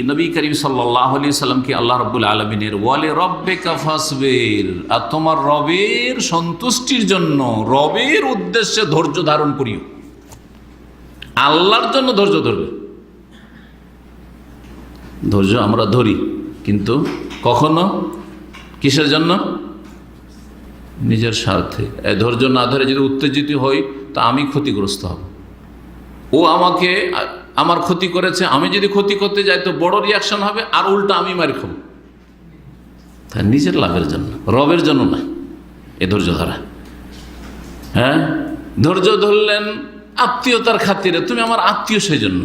নবী করিম সাল্লাল্লাহু আলাইহি সাল্লামকে আল্লাহ রাব্বুল আলামিনের ওয়ালি রাব্বিকা ফাসবির, আর তোমার রবের সন্তুষ্টির জন্য, রবের উদ্দেশ্যে ধৈর্য ধারণ করিও। আল্লাহর জন্য ধৈর্য ধরবে। ধৈর্য আমরা ধরি, কিন্তু কখনো কিসের জন্য? নিজের স্বার্থে। ধৈর্য না ধরে যদি উত্তেজিত হই, তা আমি ক্ষতিগ্রস্ত হব। ও আমাকে আমার ক্ষতি করেছে, আমি যদি ক্ষতি করতে যাই তো বড় রিয়াকশন হবে, আর উল্টা আমি মার খাবো। তাই নিজের লাভের জন্য, রবের জন্য না এ ধৈর্য ধরা। হ্যাঁ, ধৈর্য ধরলেন আত্মীয়তার খাতিরে, তুমি আমার আত্মীয়, সেই জন্য।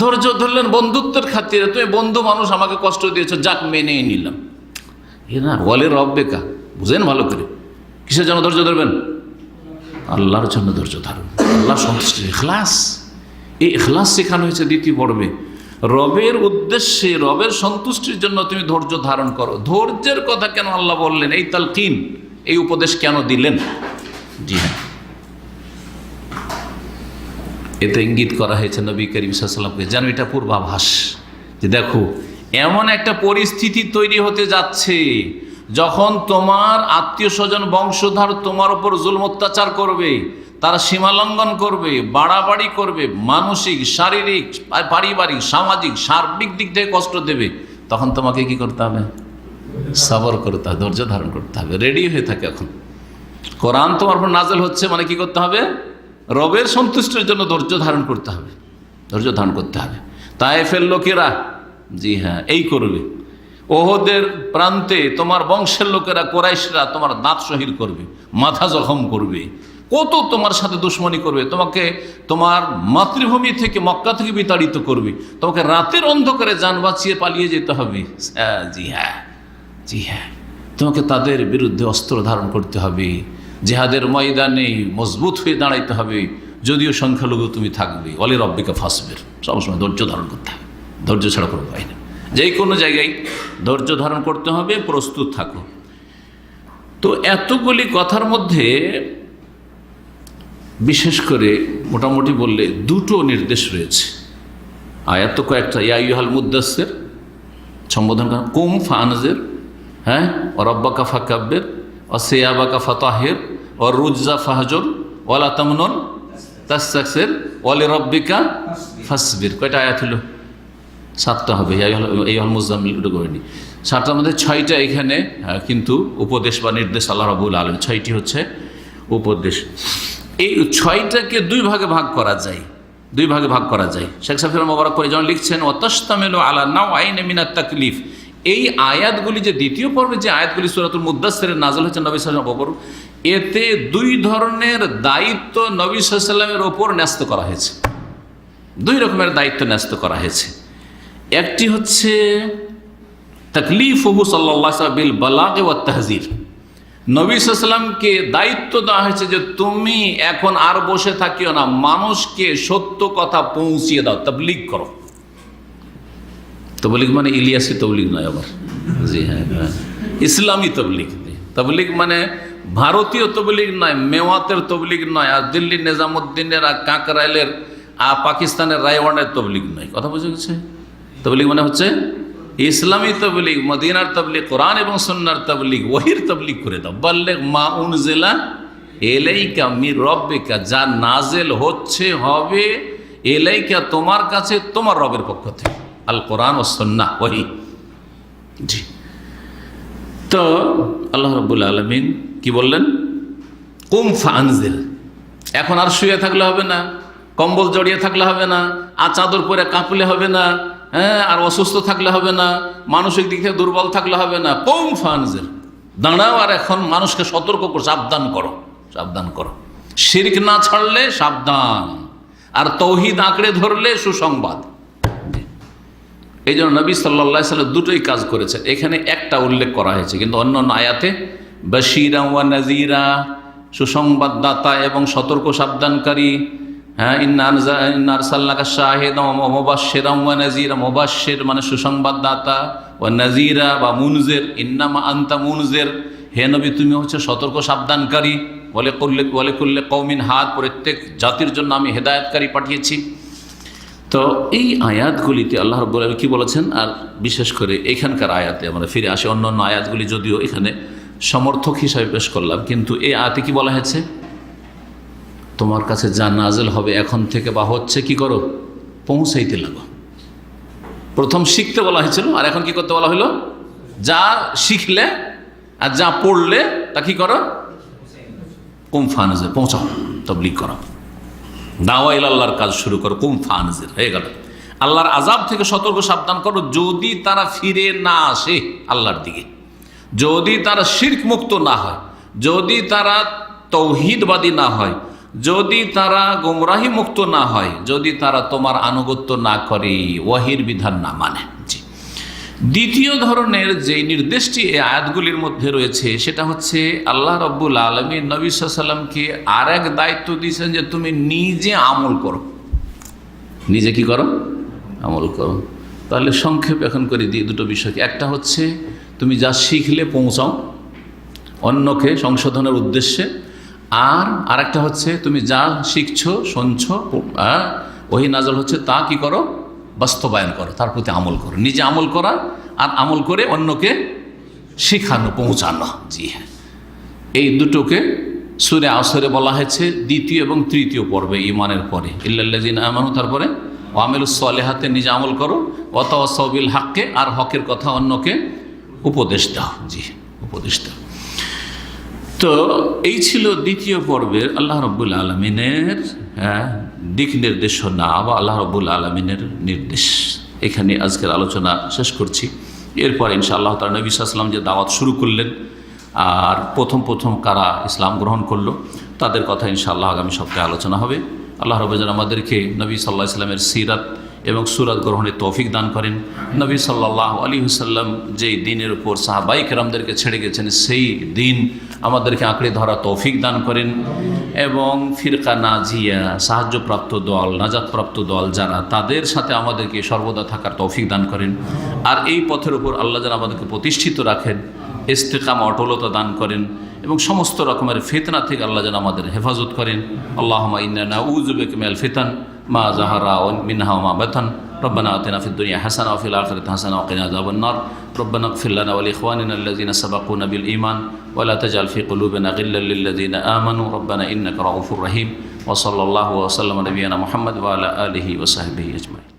ধৈর্য ধরলেন বন্ধুত্বের খাতিরে, তুমি বন্ধু মানুষ, আমাকে কষ্ট দিয়েছ, যাক মেনে নিলাম। এ না, ওয়ালি রাব্বিকা, বুঝেন ভালো করে। কিসের জন্য ধৈর্য ধরবেন? আল্লাহর জন্য ধৈর্য ধারণ, আল্লাহ সন্তুষ্টি, ইখলাস। এই ইখলাস শেখানো হয়েছে দ্বিতীয় পর্বে। রবের উদ্দেশ্যে, রবের সন্তুষ্টির জন্য তুমি ধৈর্য ধারণ করো। ধৈর্যের কথা কেন আল্লাহ বললেন? এই তালকিন, এই উপদেশ কেন দিলেন? জি হ্যাঁ, এতে ইঙ্গিত করা হয়েছে নবী করিম সাল্লাল্লাহু আলাইহি ওয়াসাল্লামকে, যেন এটা পূর্বাভাস, যে দেখো এমন একটা পরিস্থিতি তৈরি হতে যাচ্ছে যখন তোমার আত্মীয় স্বজন বংশধর তোমার উপর জুলম অত্যাচার করবে, তারা সীমালঙ্ঘন করবে, বাড়াবাড়ি করবে, মানসিক, শারীরিক, পারিবারিক, সামাজিক, সার্বিক দিক থেকে কষ্ট দেবে। তখন তোমাকে কি করতে হবে? সবর করতে হবে, ধৈর্য ধারণ করতে হবে। রেডি হয়ে থাকে। এখন কোরআন তোমার উপর নাজেল হচ্ছে, মানে কি করতে হবে? রবের সন্তুষ্টির জন্য ধৈর্য ধারণ করতে হবে, ধৈর্য ধারণ করতে হবে। তায়েফের লোকেরা, জি হ্যাঁ, এই করবে। ওহদের প্রান্তে তোমার বংশের লোকেরা, কোরাইশরা তোমার দাঁত শহীদ করবে, মাথা জখম করবে, কত তোমার সাথে দুশ্মনী করবে, তোমাকে তোমার মাতৃভূমি থেকে, মক্কা থেকে বিতাড়িত করবে, তোমাকে রাতের অন্ধকারে যান বাঁচিয়ে পালিয়ে যেতে হবে। জি হ্যাঁ, জি হ্যাঁ, তোমাকে তাদের বিরুদ্ধে অস্ত্র ধারণ করতে হবে, জিহাদের ময়দানে মজবুত হয়ে দাঁড়াইতে হবে, যদিও সংখ্যালঘু তুমি থাকবে। ওয়ালি রাব্বিকা ফাসবির, সবসময় ধৈর্য ধারণ করতে হবে, ধৈর্য ছাড়া কোনো উপায় না। যে কোনো জায়গায় ধৈর্য ধারণ করতে হবে, প্রস্তুত থাকো। তো এতগুলি কথার মধ্যে বিশেষ করে মোটামুটি বললে দুটো নির্দেশ রয়েছে। আয়াত তো কয়েকটা, ইয়া আইয়ুহাল মুদ্দাসসির সম্বোধন করা, কুম ফানজির, হ্যাঁ, ও রব্বাকা ফাকাব্বির, ও সিয়াবাকা ফাতাহির, ও রুজ্জা ফাহজুর, ওয়ালা তামনুন তাস্তাকসির, ওয়ালি রাব্বিকা ফাসবির। কয়টা আয়াত হলো? 7টা হবে। এই হল মুজাম্মিল করেনি, 7টার মধ্যে 6টা এখানে কিন্তু উপদেশ বা নির্দেশ আল্লাহ রাব্বুল আলামিন। 6টি হচ্ছে উপদেশ। এই 6টাকে দুই ভাগে ভাগ করা যায়, দুই ভাগে ভাগ করা যায়। শেখ সাফি মোবারক করে যেমন লিখছেন, ও তাশতামিলু আলা নাওআইন মিনাত তাকলিফ। এই আয়াতগুলি, যে দ্বিতীয় পর্বে যে আয়াতগুলি সূরাতুল মুদ্দাসসিরে নাযিল হয়েছে নবী সাল্লাল্লাহু আলাইহি ওয়াসাল্লাম, এতে দুই ধরনের দায়িত্ব নবী সাল্লাল্লাহু আলাইহি ওয়াসাল্লামের ওপর ন্যস্ত করা হয়েছে। দুই রকমের দায়িত্ব ন্যস্ত করা হয়েছে। একটি হচ্ছে তাকলিফুহু সাল্লাল্লাহু আলাইহি ওয়াসাল্লাম বিল বালাগ ওয়াত তাহযীর। নবী সাল্লাল্লাহু আলাইহি ওয়াসাল্লামকে দায়িত্ব দেওয়া হয়েছে যে তুমি এখন আর বসে থাকিও না, মানুষকে সত্য কথা পৌঁছিয়ে দাও, তাবলীগ করো। তবলিগ মানে ইলিয়াসি তবলিগ নয় আবার, জি হ্যাঁ, ইসলামী তবলিগ। তবলিগ মানে ভারতীয় তবলিগ নয়, মেওয়াতের তবলিগ নয়, আর দিল্লির নিজামুদ্দিনের আর কাকরাইলের আর পাকিস্তানের রায়ওয়ানের তবলিগ নয়। কথা বুঝে গেছে? তবলিগ মানে হচ্ছে ইসলামী তবলিগ, মদিনার তবলিগ, কোরআন এবং সুন্নাহর তবলিগ, ওহির তবলিগ করে দাও। বাল্লিগ মা উনজিলা ইলাইকা মির রাব্বিকা, যা নাজেল হচ্ছে হবে ইলাইকা তোমার কাছে তোমার রবের পক্ষ থেকে, আল কোরআন ও সুন্নাহ ওহি। জি, তো আল্লাহ রাব্বুল আলামিন কি বললেন? কুম ফাআনজির। এখন আর শুয়ে থাকলে হবে না, কম্বল জড়িয়ে থাকলে হবে না, আর চাদর পরে কাঁপলে হবে না, হ্যাঁ, আর অসুস্থ থাকলে হবে না, মানসিক দিক থেকে দুর্বল থাকলে হবে না। কুম ফাআনজির, দাঁড়াও আর এখন মানুষকে সতর্ক করো, সাবধান করো, সাবধান করো। শিরক না ছাড়লে সাবধান, আর তৌহিদ আঁকড়ে ধরলে সুসংবাদ। এই জন্য নবী সাল্লাল্লাহু আলাইহি ওয়াসাল্লাম দুটোই কাজ করেছেন। এখানে একটা উল্লেখ করা হয়েছে, কিন্তু অন্য অন্য আয়াতে বাশীরা ওয়া নাযীরা, সুসংবাদদাতা এবং সতর্ক সাবধানকারী। হ্যাঁ, ইন্না আরসালনাকা শাহিদান ওয়া মুবাশশিরান ওয়া নাযীরা, মুবাশশির মানে সুসংবাদদাতা, ওয়া নাযীরা বা মুনজির, ইন্নামা আনতা মুনজির, হে নবী তুমি হচ্ছে সতর্ক সাবধানকারী। ওয়ালি কুল্লি কওমিন হাদ, প্রত্যেক জাতির জন্য আমি হেদায়েতকারী পাঠিয়েছি। তো এই আয়াতগুলিতে আল্লাহ রাব্বুল আলামিন কি বলেছেন, আর বিশেষ করে এখানকার আয়াতে আমরা ফিরে আসি। অন্য অন্য আয়াতগুলি যদিও এখানে সমর্থক হিসাবে পেশ করলাম, কিন্তু এই আয়াতে কি বলা হয়েছে? তোমার কাছে যা নাজেল হবে এখন থেকে বা হচ্ছে, কি করো? পৌঁছাইতে লাগো। প্রথম শিখতে বলা হয়েছিল, আর এখন কি করতে বলা হলো? যা শিখলে আর যা পড়লে তা কি করো? কুম ফানজির, পৌঁছাও, তাবলীগ করো, দাওয়া ইলা আল্লাহর কাজ শুরু করো। কুম ফানজির হয়ে গেল। আল্লাহর আযাব থেকে সতর্ক সাবধান করো যদি তারা ফিরে না আসে আল্লাহর দিকে, যদি তারা শিরক মুক্ত না হয়, যদি তারা তৌহিদবাদী না হয়, যদি তারা গোমরাহি মুক্ত না হয়, যদি তারা তোমার আনুগত্য না করে, ওয়াহির বিধান না মানে। জি, দ্বিতীয় ধরনের যে নির্দেশটি এই আয়াতগুলির মধ্যে রয়েছে সেটা হচ্ছে আল্লাহ রাব্বুল আলামিন নবী সাল্লাল্লাহু আলাইহি ওয়াসাল্লামকে আর এক দায়িত্ব দিয়েছেন যে তুমি নিজে আমল করো। নিজে কি করো? আমল করো। তাহলে সংক্ষেপ এখন করে দিই দুটো বিষয়কে। একটা হচ্ছে তুমি যা শিখলে পৌঁছাও অন্যকে সংশোধনের উদ্দেশ্যে, আর আরেকটা হচ্ছে তুমি যা শিখছো, শুনছো, ওহী নাযিল হচ্ছে, তা কি করো? বাস্তবায়ন করো, তার প্রতি আমল করো। নিজে আমল করা আর আমল করে অন্যকে শিখানো, পৌঁছানো। জি হ্যাঁ, এই দুটোকে সূরা আসরে বলা হয়েছে দ্বিতীয় এবং তৃতীয় পর্বে ঈমানের পরে। ইল্লাল্লাযিনা আমানু, তারপরে ওয়া আমিলুস সলিহাতে, নিজে আমল করো, ওয়া তাওয়াসাউ বিল হাক্কে, আর হকের কথা অন্যকে উপদেশ দাও। জি, উপদেশ দাও। তো এই ছিল দ্বিতীয় পর্বের আল্লাহ রাব্বুল আলামিনের দিক নির্দেশনা বা আল্লাহ রাব্বুল আলামিনের নির্দেশ। এখানে আজকের আলোচনা শেষ করছি। এরপর ইনশাআল্লাহ তাআলা নবী সাল্লাল্লাহু আলাইহি ওয়াসাল্লাম যে দাওয়াত শুরু করলেন, আর প্রথম কারা ইসলাম গ্রহণ করলো, তাদের কথা ইনশাআল্লাহ আগামী সপ্তাহে আলোচনা হবে। আল্লাহ রাব্বুল আলামিন আমাদেরকে নবী সাল্লাল্লাহু আলাইহি ওয়াসাল্লামের সিরাত এবং সুরাত গ্রহণের তৌফিক দান করেন। নবী সাল্লাল্লাহু আলাইহি ওয়াসাল্লাম যেই দিনের উপর সাহাবায়ে কেরামদেরকে ছেড়ে গেছেন, সেই দিন আমাদেরকে আঁকড়ে ধরা তৌফিক দান করেন, এবং ফিরকা নাজিয়া, সাহায্যপ্রাপ্ত দল, নাজাতপ্রাপ্ত দল যারা, তাদের সাথে আমাদেরকে সর্বদা থাকার তৌফিক দান করেন। আর এই পথের উপর আল্লাহ যেন আমাদেরকে প্রতিষ্ঠিত রাখেন, ইস্তেকাম, অটলতা দান করেন, এবং সমস্ত রকমের ফিতনা থেকে আল্লাহ যেন আমাদের হেফাজত করেন। আল্লাহুম্মা ইন্না নাউযু বিকা মিনাল ফিতান মা যাহারা মিনহা ওয়া মা বাতান। ربنا آتنا في الدنيا حسنة وفي الآخرة حسنة وقنا عذاب النار. ربنا اغفر لنا ولإخواننا الذين سبقونا بالإيمان ولا تجعل في قلوبنا غلا للذين آمنوا ربنا إنك رؤوف رحيم. وصلى الله وسلم على نبينا محمد وعلى آله وصحبه أجمعين.